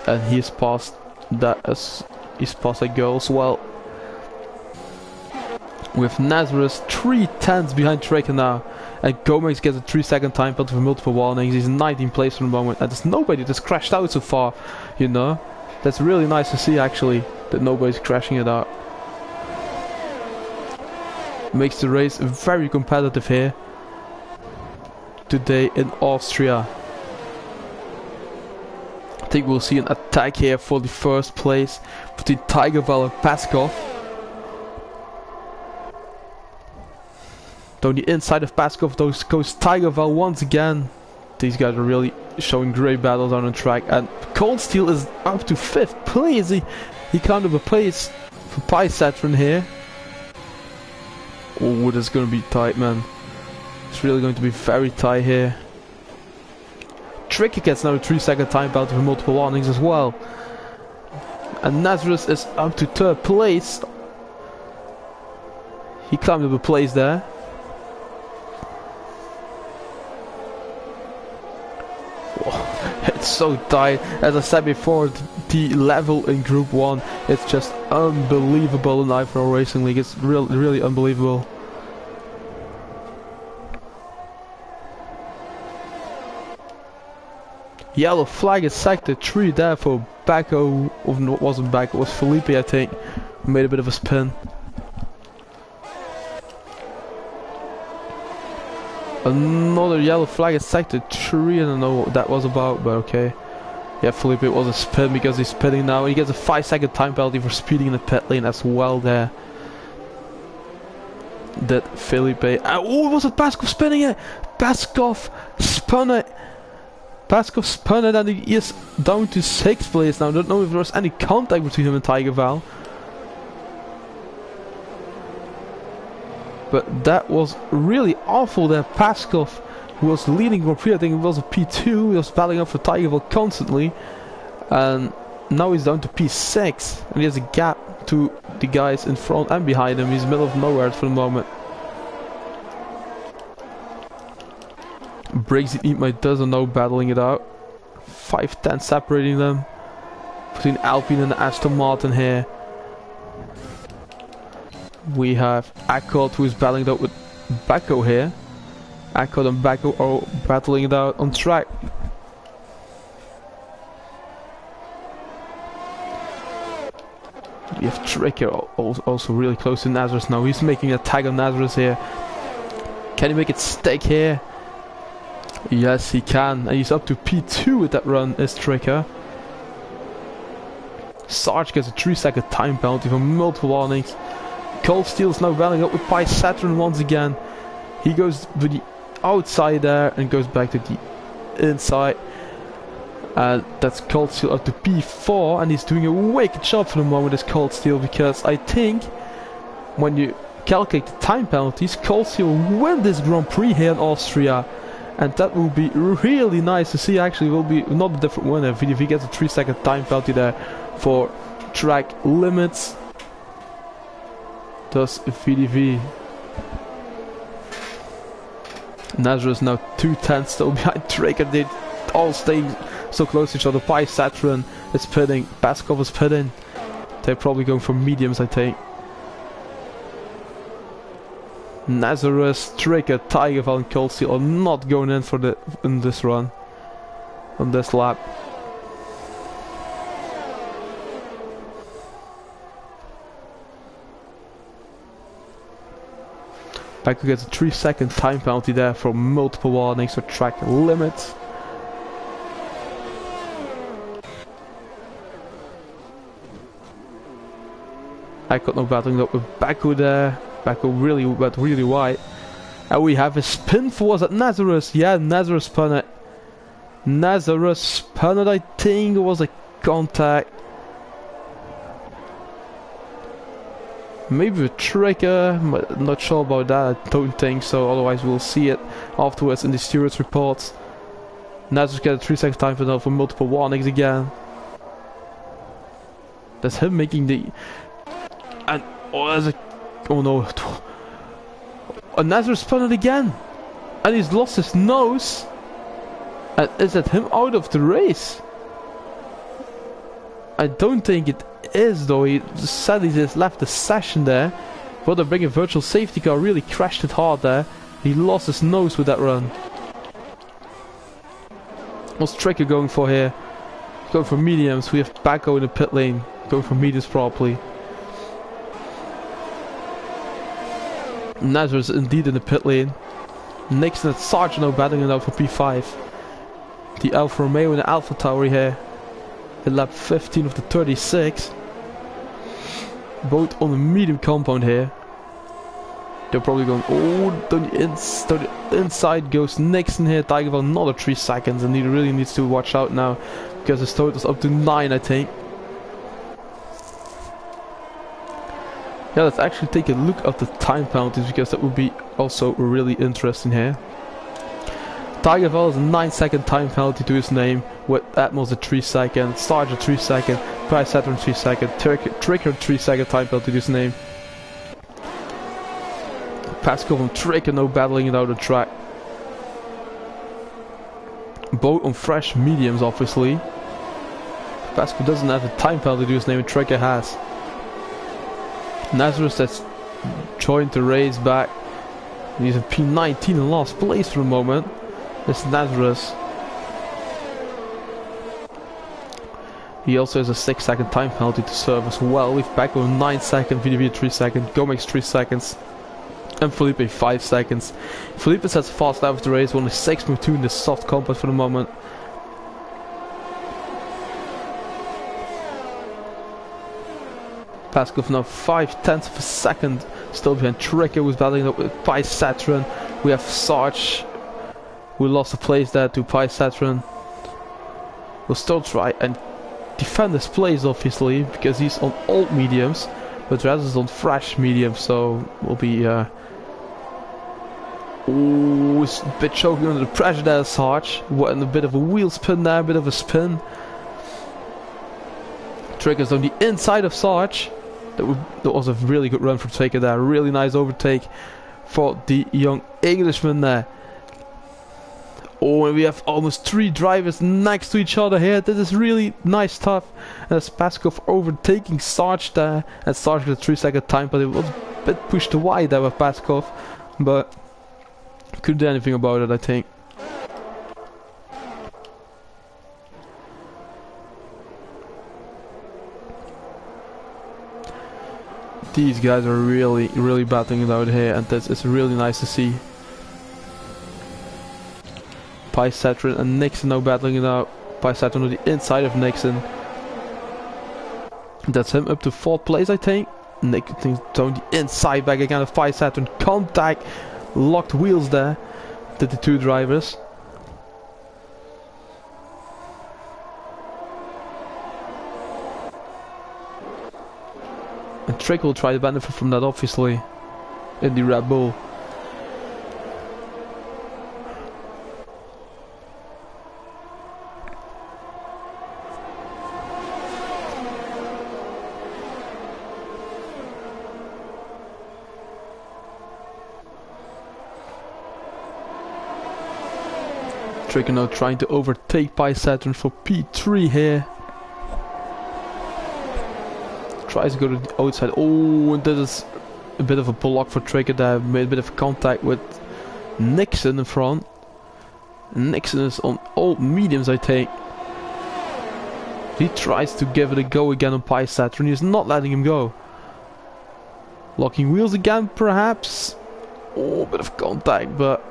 and he's passed that as he's passed a girl as well. With Nazareth 3 tenths behind Tricker now, and Gomez gets a 3 second time penalty for multiple warnings. He's in 19th place for the moment, and there's nobody that's crashed out so far, you know. That's really nice to see actually, that nobody's crashing it out. Makes the race very competitive here today in Austria. I think we'll see an attack here for the first place between Tigerval and Paskov. Down the inside of Paskov goes Tigerval once again. These guys are really showing great battles on the track, and Cold Steel is up to 5th place. He climbed up a place for Pysatron here. Oh, this is going to be tight, man. It's really going to be very tight here. Tricky gets now a 3-second time penalty for multiple warnings as well. And Nazareth is up to 3rd place. He climbed up a place there. It's so tight. As I said before, the level in Group 1 is just unbelievable in IFRL Racing League. It's really unbelievable. Yellow flag is sector 3 there for Bacco. Or no, it wasn't Bacco, it was Felipe, I think. Made a bit of a spin. Another yellow flag is sector 3. I don't know what that was about, but okay. Yeah, Felipe was a spin because he's spinning now. He gets a 5-second time penalty for speeding in the pit lane as well there. That Felipe. Oh, was it Paskov spinning it? Paskov spun it. Paskov spun it and he is down to 6th place now. I don't know if there was any contact between him and Tigerval. But that was really awful there. Paskov, who was leading Grand Prix, I think it was a P2, he was battling up for Tigerval constantly. And now he's down to P6. And he has a gap to the guys in front and behind him. He's in the middle of nowhere for the moment. Briggs Eat My Dozen now battling it out. 5-10 separating them. Between Alpine and Aston Martin here. We have Akkad, who is battling it out with Bacco here. Akkad and Bacco are battling it out on track. We have Tricker also really close to Nazareth now. He's making a tag on Nazareth here. Can he make it stick here? Yes, he can. And he's up to P2 with that run, is Tricker. Sarge gets a 3-second time penalty for multiple warnings. Cold Steel is now battling up with Pysatron once again. He goes to the outside there and goes back to the inside. And that's Cold Steel up to P4, and he's doing a wicked job for the moment, this Cold Steel, because I think when you calculate the time penalties, Cold Steel will win this Grand Prix here in Austria. And that will be really nice to see. Actually, will be not a different winner if he gets a 3-second time penalty there for track limits. Does VDV. Nazareth now 2-10 still behind Traker. They all staying so close to each other. Pysatron is pitting. Paskov is pitting. They're probably going for mediums, I think. Nazareth, Traker, Tigerval and Cold Steel are not going in for in this run. On this lap. Bacco gets a 3-second time penalty there for multiple warnings for track limits. I got no battling up with Bacco there. Bacco really went really wide. And we have a spin for, was it Nazareth? Yeah, Nazareth spun it. Nazareth spun it, I think it was a contact. Maybe a trigger, but not sure about that, I don't think so, otherwise we'll see it afterwards in the stewards reports. Nazareth gets a 3-second time penalty for multiple warnings again. That's him making the... And... Oh, there's a... Oh no. And Nazareth spun it again. And he's lost his nose. And is that him out of the race? I don't think it is though. He sadly just left the session there. But they bring a virtual safety car, really crashed it hard there. He lost his nose with that run. What's Tricker going for here? Going for mediums. We have Baco in the pit lane. Going for mediums properly. Nazareth indeed in the pit lane. Nixon and Sargent now battling it out for P5. The Alfa Romeo and the Alpha Tauri here. In lap 15 of the 36. Both on the medium compound here. They're probably going, oh, down the inside goes Nixon here. Tigerville another 3 seconds, and he really needs to watch out now because his total's up to 9, I think. Yeah, let's actually take a look at the time penalties because that would be also really interesting here. Tigerville has a 9-second time penalty to his name, with Atmos at 3 seconds, Sarge at 3 seconds, Price Saturn 3 seconds, Tricker 3-second time penalty to his name. Pascal and Tricker now battling it out of the track. Both on fresh mediums, obviously. Pascal doesn't have a time penalty to his name, and Tricker has. Nazareth has joined the race back. He's in P19 in last place for the moment. It's Nazareth. He also has a 6-second time penalty to serve as well. We've back on 9 seconds, VDV 3 seconds, Gomez 3 seconds, and Felipe 5 seconds. Felipe has fast out of the race, only 6.2 in the soft compound for the moment. Pascal now 5/10 of a second, still behind Tricker, who's battling up with Pysatron. We have Sarge, who lost a place there to Pysatron. Will still try and defend his place, obviously, because he's on old mediums, but Raz is on fresh mediums, so will be ooh, it's a bit choking under the pressure there, Sarge. What, and a bit of a wheel spin there, a bit of a spin. Tricker's on the inside of Sarge. That was a really good run from Tricker there. Really nice overtake for the young Englishman there. Oh, and we have almost 3 drivers next to each other here. This is really nice stuff. And that's Paskov overtaking Sarge there. And Sarge with a 3-second time, but it was a bit pushed wide there with Paskov. But couldn't do anything about it, I think. These guys are really battling it out here, and it's really nice to see. Pysatron and Nixon now battling it out. Pysatron on the inside of Nixon. That's him up to 4th place, I think. Nixon down the inside back again of Pysatron. Contact, locked wheels there. Did the 2 drivers. And Trick will try to benefit from that, obviously, in the Red Bull. Trick now trying to overtake Pysatron for P3 here. Tries to go to the outside. Oh, and this is a bit of a block for Tricker there. Made a bit of contact with Nixon in front. Nixon is on old mediums, I think. He tries to give it a go again on Pysatron. He's not letting him go. Locking wheels again, perhaps. Oh, a bit of contact, but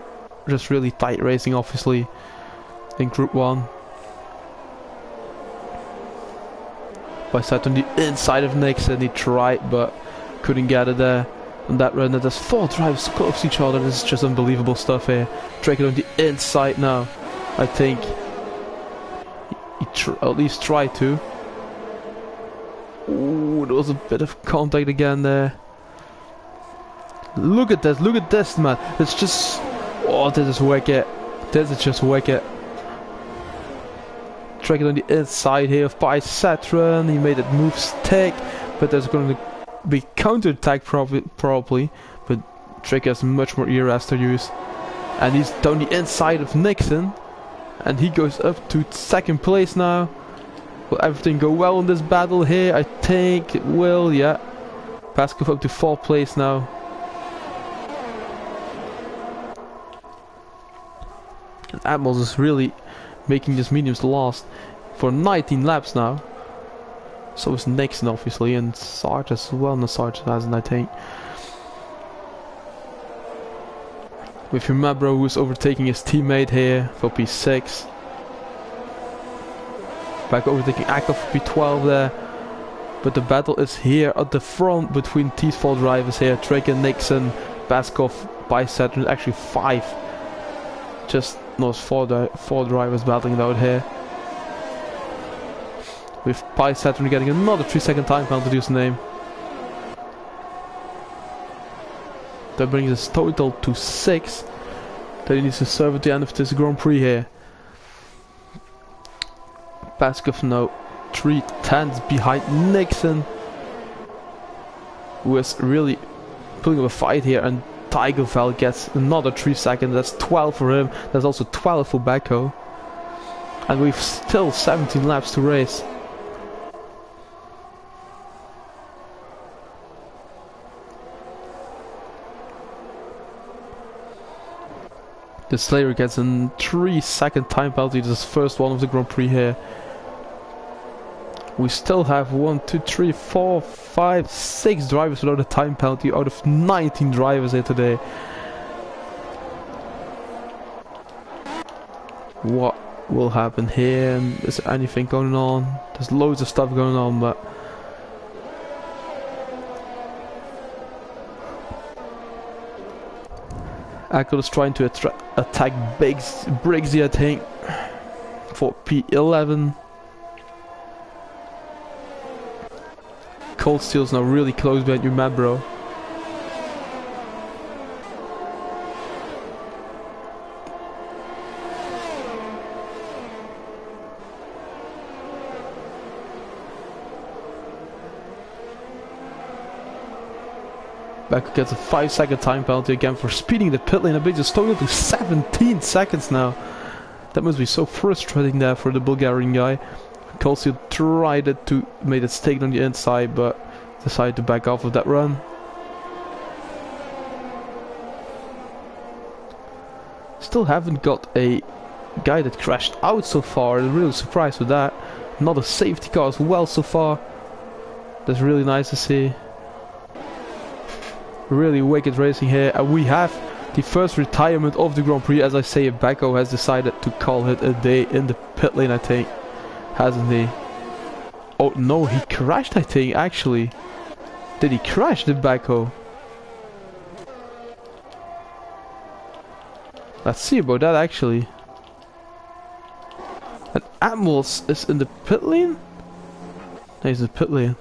just really tight racing, obviously, in Group 1. Pysatron on the inside of Nixon. He tried, but couldn't get it there. On that run, there's 4 drivers close to each other. This is just unbelievable stuff here. Tricker on the inside now. I think he at least tried to. Ooh, there was a bit of contact again there. Look at this, man. It's just, oh, this is wicked. This is just wicked. Tricker on the inside here of Pysatron. He made it move stick, but there's going to be counter-attack probably, but Tricker has much more ERS to use. And he's down the inside of Nixon, and he goes up to 2nd place now. Will everything go well in this battle here? I think it will, yeah. Paskov up to 4th place now. And Atmos is really making this mediums last. for 19 laps now. So is Nixon obviously, and Sarge as well. No, Sarge hasn't, I think. With Mabro, who's overtaking his teammate here for P6. Back overtaking Akov for P12 there. But the battle is here at the front between these 4 drivers here. Trick and Nixon, Baskov, Bisaturn, actually 5. Just those 4 drivers battling it out here. With Bisaturn getting another 3-second time penalty to his name. That brings his total to 6 that he needs to serve at the end of this Grand Prix here. Baskov now 3 tenths behind Nixon, who is really putting up a fight here, and Tigervel gets another 3 seconds. That's 12 for him. That's also 12 for Bacco. And we've still 17 laps to race. The Slayer gets a 3-second time penalty. This is the first one of the Grand Prix here. We still have 1, 2, 3, 4, 5, 6 drivers without a time penalty out of 19 drivers here today. What will happen here? Is there anything going on? There's loads of stuff going on, but Ackle is trying to attack Briggsy, I think, for P11. Cold Steel's now really close behind you, Mabro. Becker gets a 5-second time penalty again for speeding the pit lane a bit, just total to 17 seconds now. That must be so frustrating there for the Bulgarian guy. Colsteel tried it to make it stake on the inside, but decided to back off of that run. Still haven't got a guy that crashed out so far. I'm really surprised with that. Not a safety car as well so far. That's really nice to see. Really wicked racing here, and we have the first retirement of the Grand Prix. As I say, Bacco has decided to call it a day in the pit lane, I think. Hasn't he? Oh no, he crashed, I think, actually. Did he crash, the Bacco? Let's see about that, actually. And Atmos is in the pit lane? No, he's in the pit lane.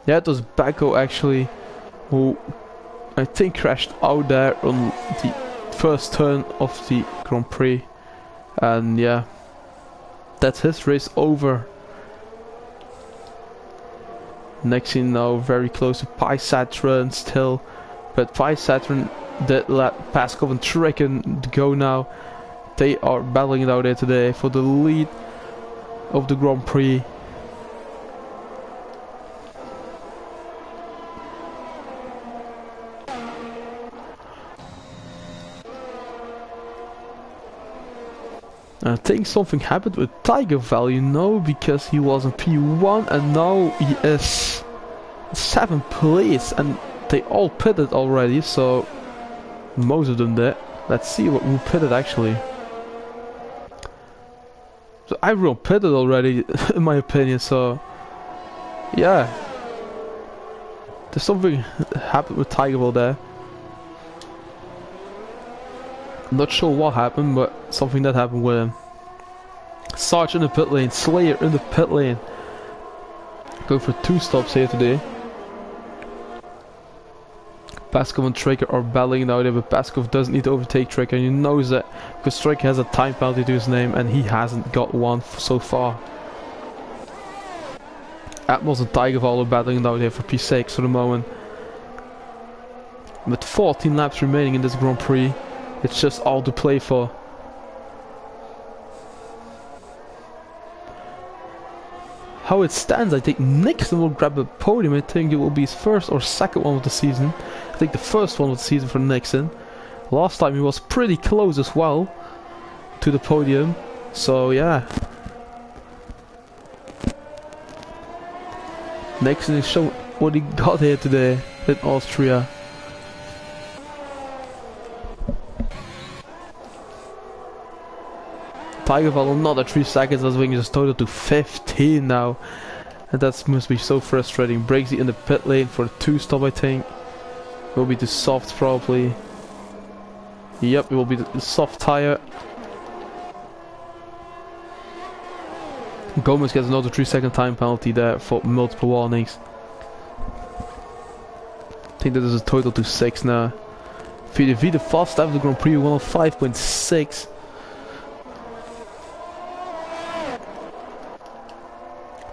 Yeah, it was Bacco actually, who I think crashed out there on the first turn of the Grand Prix. And yeah, that's his race over. Next thing now, very close to Pisatron still. But Pisatron did let Paskov and Tricken go now. They are battling it out there today for the lead of the Grand Prix. I think something happened with Tigervel, you know, because he was in P1 and now he is 7th place, and they all pitted already, so most of them did. Let's see who pitted actually. So everyone pitted already, in my opinion, so yeah. There's something happened with Tigervel there. Not sure what happened, but something that happened with him. Sarge in the pit lane, Slayer in the pit lane. Go for 2 stops here today. Paskov and Traker are battling it out here, but Paskov doesn't need to overtake Traker, and he knows that because Traker has a time penalty to his name and he hasn't got one so far. Atmos and Tigerval are battling it out here for P6 for the moment. With 14 laps remaining in this Grand Prix, it's just all to play for. How it stands, I think Nixon will grab a podium. I think it will be his first or second one of the season. I think the first one of the season for Nixon. Last time he was pretty close as well. to the podium. So yeah. Next is show what he got here today in Austria. Tigerval another 3 seconds, that's bringing his total to 15 now. And that must be so frustrating. Breaks in the pit lane for a 2-stop, I think. Will be too soft probably. Yep, it will be the soft tire. Gomez gets another 3-second time penalty there for multiple warnings. I think that is a total to 6 now. VDV, the fast lap of the Grand Prix, 105.6.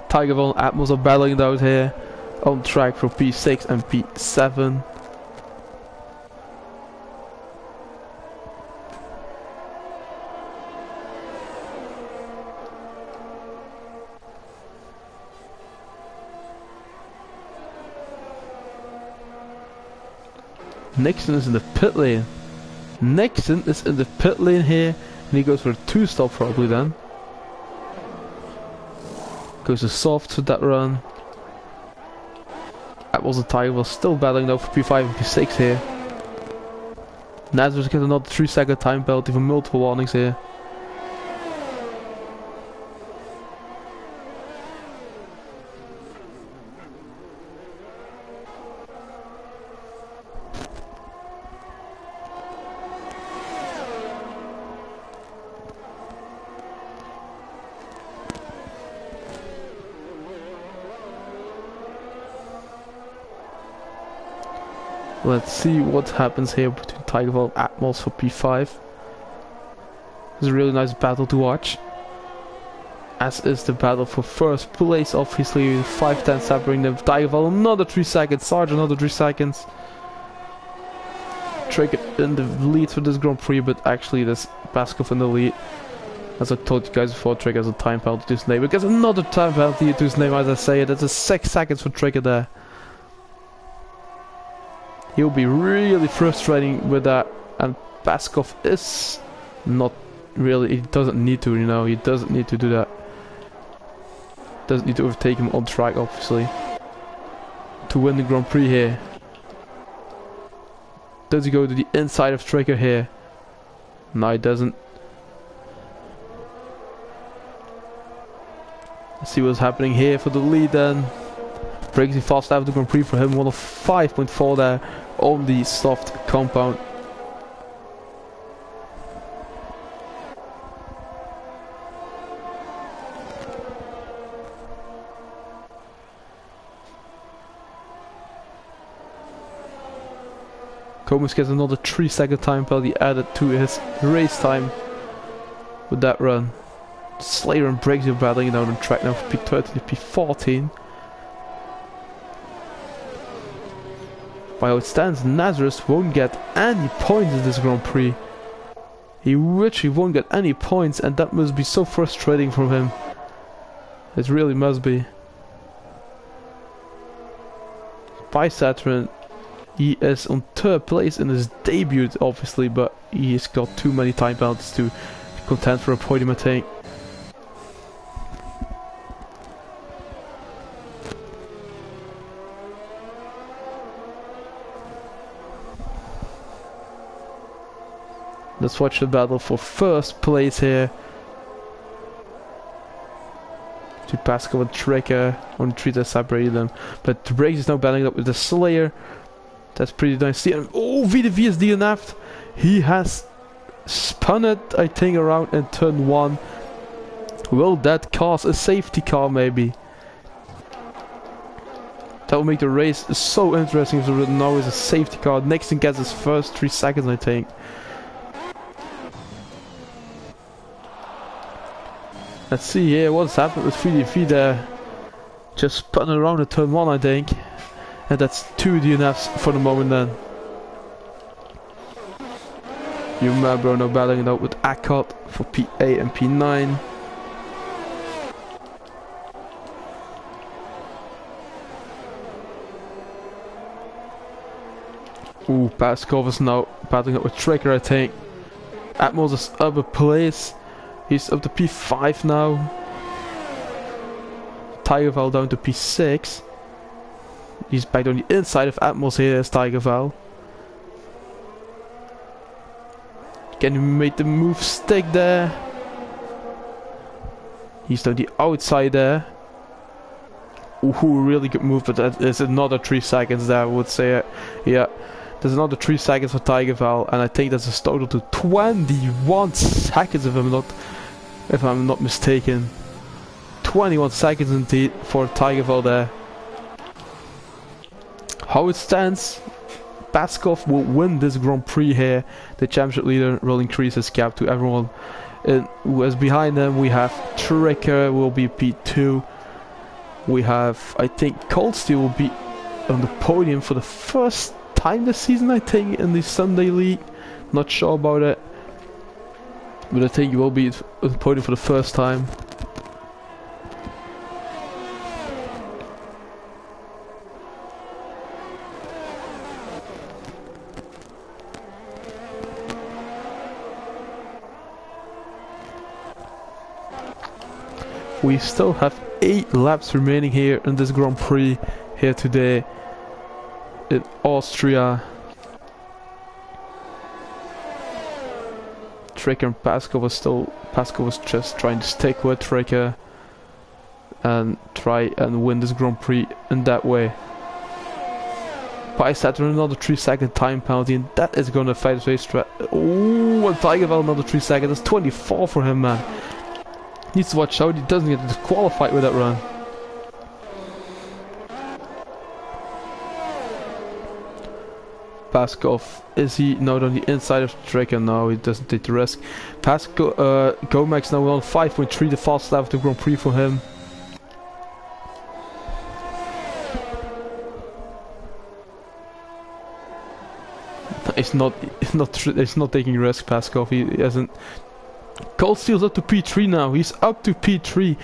Tigerval and Atmos are battling it out here. On track for P6 and P7. Nixon is in the pit lane. Nixon is in the pit lane here, and he goes for a 2-stop probably then. Goes to soft for that run. That was the Tigerval still battling though for P5 and P6 here. Nazareth gets another 3-second time penalty for multiple warnings here. Let's see what happens here between Tigerval and Atmos for P5. It's a really nice battle to watch. As is the battle for first place, obviously, 5-10 separating them. Tigerval another 3 seconds, Sarge another 3 seconds. Trigger in the lead for this Grand Prix, but actually there's Baskov in the lead. As I told you guys before, Trigger has a time penalty to his name. It gets another time penalty to his name, as I say. That's a 6 seconds for Trigger there. He'll be really frustrating with that, and Baskov is not really, he doesn't need to, you know, he doesn't need to do that. Doesn't need to overtake him on track, obviously, to win the Grand Prix here. Does he go to the inside of Trigger here? No, he doesn't. Let's see what's happening here for the lead then. Breaks the fast out of the Grand Prix for him, 105.4 there on the soft compound. Gomez gets another 3-second time penalty added to his race time with that run. Slayer and Briggs are battling down on track now from P13 to P14. By how it stands, Nazareth won't get any points in this Grand Prix. He literally won't get any points, and that must be so frustrating for him. It really must be. By Saturn, he is on 3rd place in his debut, obviously, but he's got too many time penalties to contend for a podium, I think. Let's watch the battle for first place here. To Pascal and Trigger. Only 3 that separated them. But the Briggs is now battling up with the Slayer. That's pretty nice. Oh, VDV is DNF'd. He has spun it, I think, around in turn 1. Will that cause a safety car, maybe? That will make the race so interesting. So now is a safety car. Nixon gets his first 3 seconds, I think. Let's see here what's happened with VDV there. Just spun around at turn 1, I think. And that's 2 DNFs for the moment then. Humabro now battling it out with Akkad for P8 and P9. Ooh, Paskov is now battling it with Trigger, I think. Atmos is up a place. He's up to P5 now. Tigerval down to P6. He's back on the inside of Atmos here as Tigerval. Can he make the move stick there? He's on the outside there. Ooh, really good move, but that is another 3 seconds there, I would say. Yeah, there's another 3 seconds for Tigerval, and I think that's a total to 21 seconds if I'm not mistaken. 21 seconds indeed for Tigerval there. How it stands, Paskov will win this Grand Prix here. The championship leader will increase his gap to everyone who is behind him. We have Tricker will be P2. We have, I think, Cold Steel will be on the podium for the first time this season, I think, in the Sunday League. Not sure about it, but I think he will be on the podium for the first time. We still have 8 laps remaining here in this Grand Prix here today in Austria. Tricker and Pasco was just trying to stick with Tricker and try and win this Grand Prix in that way. Pysat with another 3-second time penalty, and that is gonna fight his way straight. Oh, and Tigerval another 3 seconds. That's 24 for him, man. Needs to watch out he doesn't get disqualified with that run. Paskov, is he now on the inside of Tricker? No, he doesn't take the risk. Gomax now on 5.3, the fastest lap of the Grand Prix for him. He's not taking a risk, Paskov. He hasn't. Cold Steel's up to P3 now. He's up to P3.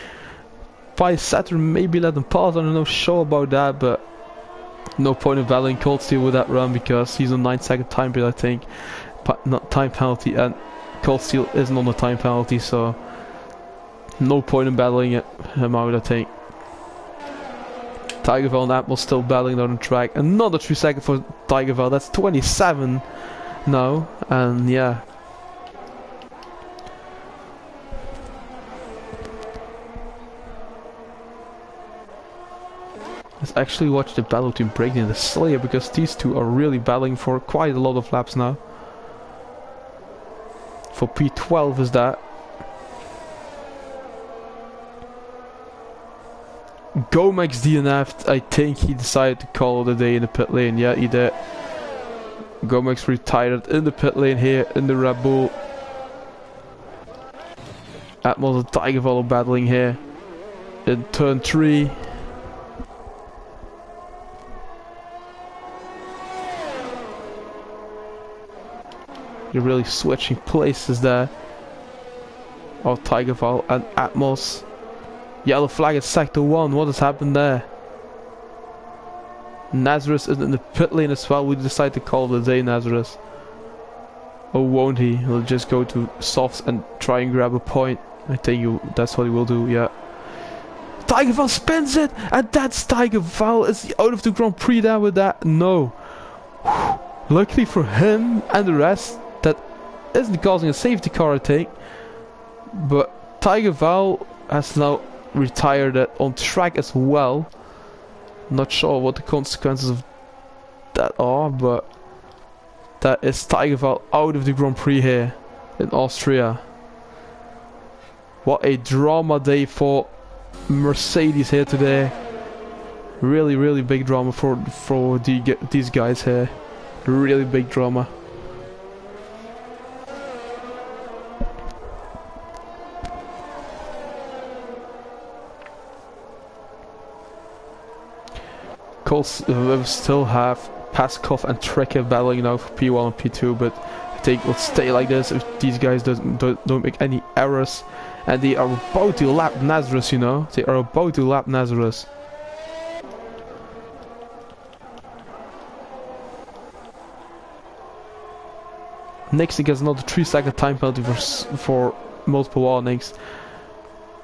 By Saturn, maybe let him pass. I'm not sure about that, but no point in battling Cold Steel with that run because he's on 9-second time period, I think. Not time penalty, and Cold Steel isn't on the time penalty, so no point in battling him out, I think. Tigerval and Apple still battling down the track. Another 3 seconds for Tigerval. That's 27 now, and yeah. Let's actually watch the battle between Breaking and the Slayer, because these two are really battling for quite a lot of laps now. For P12 is that. Gomax DNF'd. I think he decided to call it a day in the pit lane. Yeah, he did. Gomax retired in the pit lane here in the Red Bull. Atmos and Tigerval are battling here in turn 3. You're really switching places there. Oh, Tigerval and Atmos. Yellow flag at sector 1. What has happened there? Nazareth is in the pit lane as well. We decide to call it a day, Nazareth. Or won't he? He'll just go to softs and try and grab a point. I think that's what he will do, yeah. Tigerval spins it! And that's Tigerval. Is he out of the Grand Prix there with that? No. Luckily for him and the rest, that isn't causing a safety car, I think. But Tigerval has now retired it on track as well. Not sure what the consequences of that are, but that is Tigerval out of the Grand Prix here in Austria. What a drama day for Mercedes here today. Really, really big drama for these guys here. Really big drama. We still have Paskov and Tricker battling now for P1 and P2, but I think we'll stay like this if these guys don't make any errors. And they are about to lap Nazareth, you know. They are about to lap Nazareth. Nixon gets another 3-second time penalty for multiple warnings.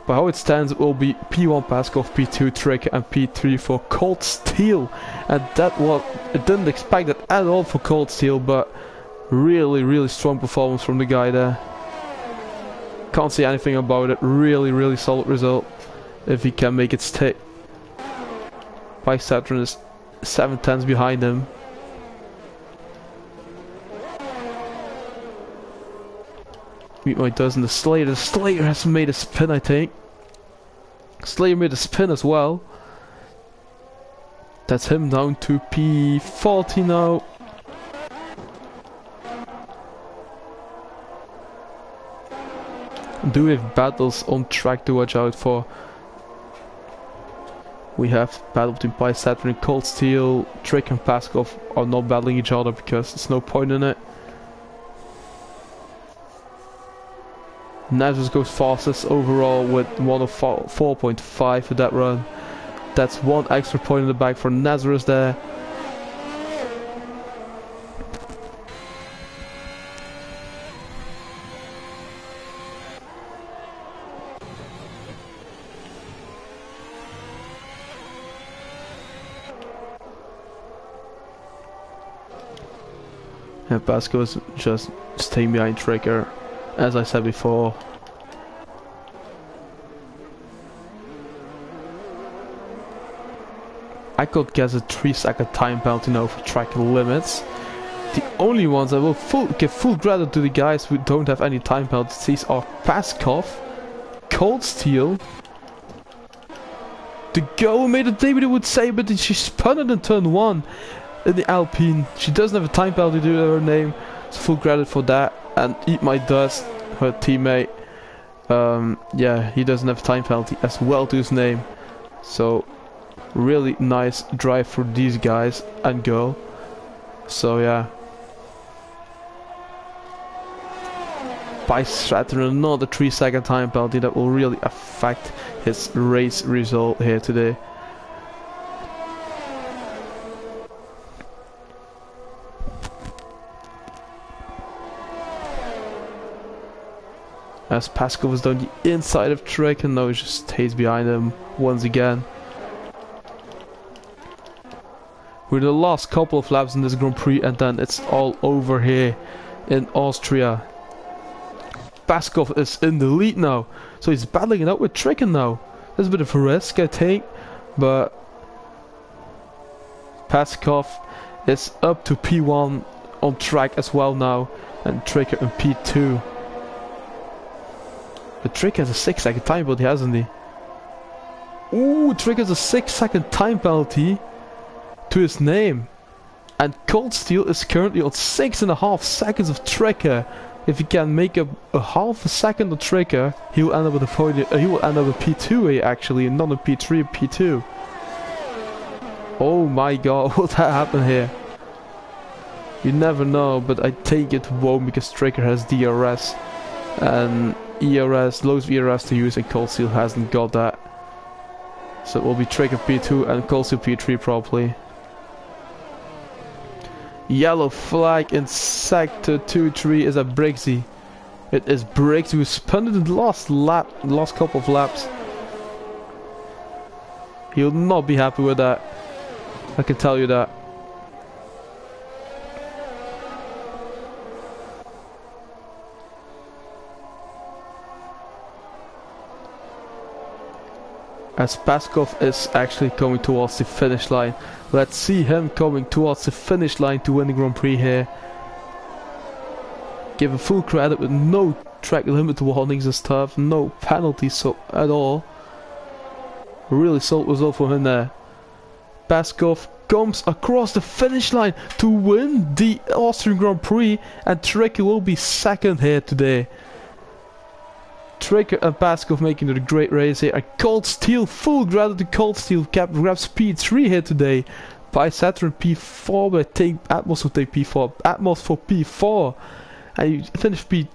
But how it stands, it will be P1 Paskov, P2 Tricker, and P3 for Cold Steel. And that was, I didn't expect that at all for Cold Steel, but really strong performance from the guy there. Can't say anything about it. Really solid result if he can make it stick. By Saturn is 7/10 behind him. Meet my dozen. The Slayer has made a spin, I think. Slayer made a spin as well. That's him down to P40 now. Do we have battles on track to watch out for? We have battle between Pi Saturn and Cold Steel. Trick and Paskov are not battling each other because there's no point in it. Nazarus goes fastest overall with 104.5 for that run. That's one extra point in the bag for Nazarus there. And Pasco is just staying behind Trigger, as I said before. I could guess a 3-second time penalty now for track limits. The only ones I will give full credit to the guys who don't have any time penalties. These are Paskov, Cold Steel, the girl who made a debut, would say, but she spun it in turn 1 in the Alpine. She doesn't have a time penalty to her name, so full credit for that. And Eat My Dust, her teammate, yeah, he doesn't have a time penalty as well to his name. So really nice drive for these guys and girl. So yeah, by Saturn another 3-second time penalty that will really affect his race result here today. As Pascal was down the inside of Trick and now he just stays behind him once again. We're the last couple of laps in this Grand Prix and then it's all over here in Austria. Paskov is in the lead now, so he's battling it out with Tricken now. That's a bit of a risk, I think, but Paskov is up to P1 on track as well now, and Tricker in P2. But Trick has a 6-second time penalty, hasn't he? Ooh, Trick has a 6-second time penalty to his name. And Cold Steel is currently on 6.5 seconds of Tricker. If he can make up a half a second of Tricker, he will end up with a podium. He will end up with P2 actually, and not a P3, P2. Oh my god, what happened here? You never know, but I take it won't because Tricker has DRS and ERS, loads of ERS to use, and Cold Steel hasn't got that. So it will be Tricker P2 and Cold Steel P3 probably. Yellow flag in sector 2-3 is a Brixie. It is Briggs who spun it in the last couple of laps. He'll not be happy with that, I can tell you that. As Paskov is actually coming towards the finish line. Let's see him coming towards the finish line to win the Grand Prix here. Give him full credit with no track limit warnings and stuff, no penalties at all. Really solid result for him there. Paskov comes across the finish line to win the Austrian Grand Prix, and Tricky will be second here today. Tricker and Paskov making it a great race here, and Cold Steel, full credit to Cold Steel, grabs P3 here today. By Saturn P4, but I think Atmos will take P4. Atmos for P4, and you finish P.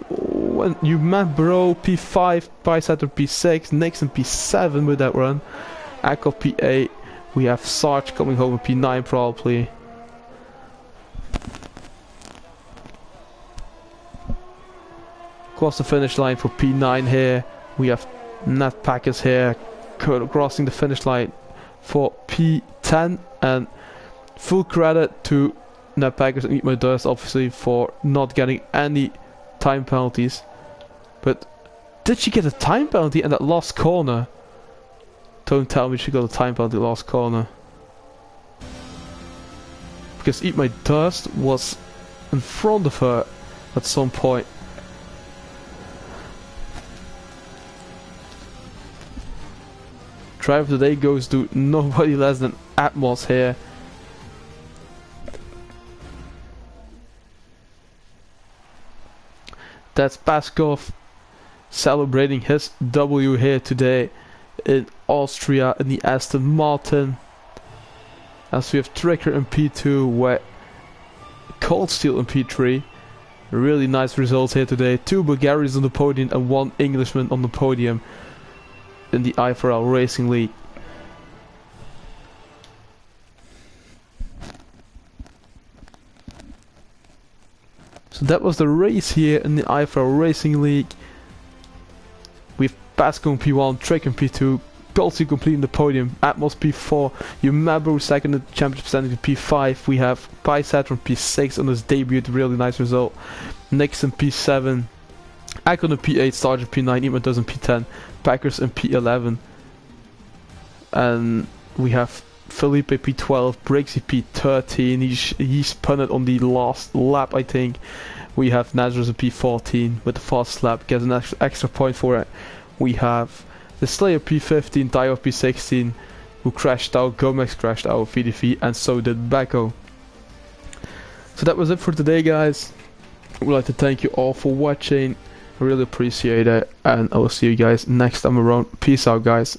When you man bro, P5, by Saturn P6, Nixon P7 with that run. Akov P8. We have Sarge coming home with P9 probably. Across the finish line for P9 here. We have Nat Packers here crossing the finish line for P10, and full credit to Nat Packers and Eat My Dust obviously for not getting any time penalties. But did she get a time penalty in that last corner? Don't tell me she got a time penalty last corner. Because Eat My Dust was in front of her at some point. Driver of the day goes to nobody less than Atmos here. That's Paskov celebrating his W here today in Austria in the Aston Martin. As we have Tricker in P2 with Cold Steel in P3. Really nice results here today. 2 Bulgarians on the podium and 1 Englishman on the podium in the IFRL Racing League. So that was the race here in the IFRL Racing League. We've Pasco in P1, Trick in P2, Colsey completing the podium, Atmos P4, Yumabo second in the championship standing in P5. We have Pysat from P6 on his debut, really nice result. Nixon P7, Akon in P8, Sargent P9, Eatman does in P10, Packers in P11. And we have Felipe P12, Briggsy P13, he spun it on the last lap I think. We have Nazareth in P14 with the fast lap, gets an extra point for it. We have the Slayer P15, Dio P16, who crashed out, Gomez crashed out, VDV, and so did Beko. So that was it for today guys. I would like to thank you all for watching. I really appreciate it, and I will see you guys next time around. Peace out guys.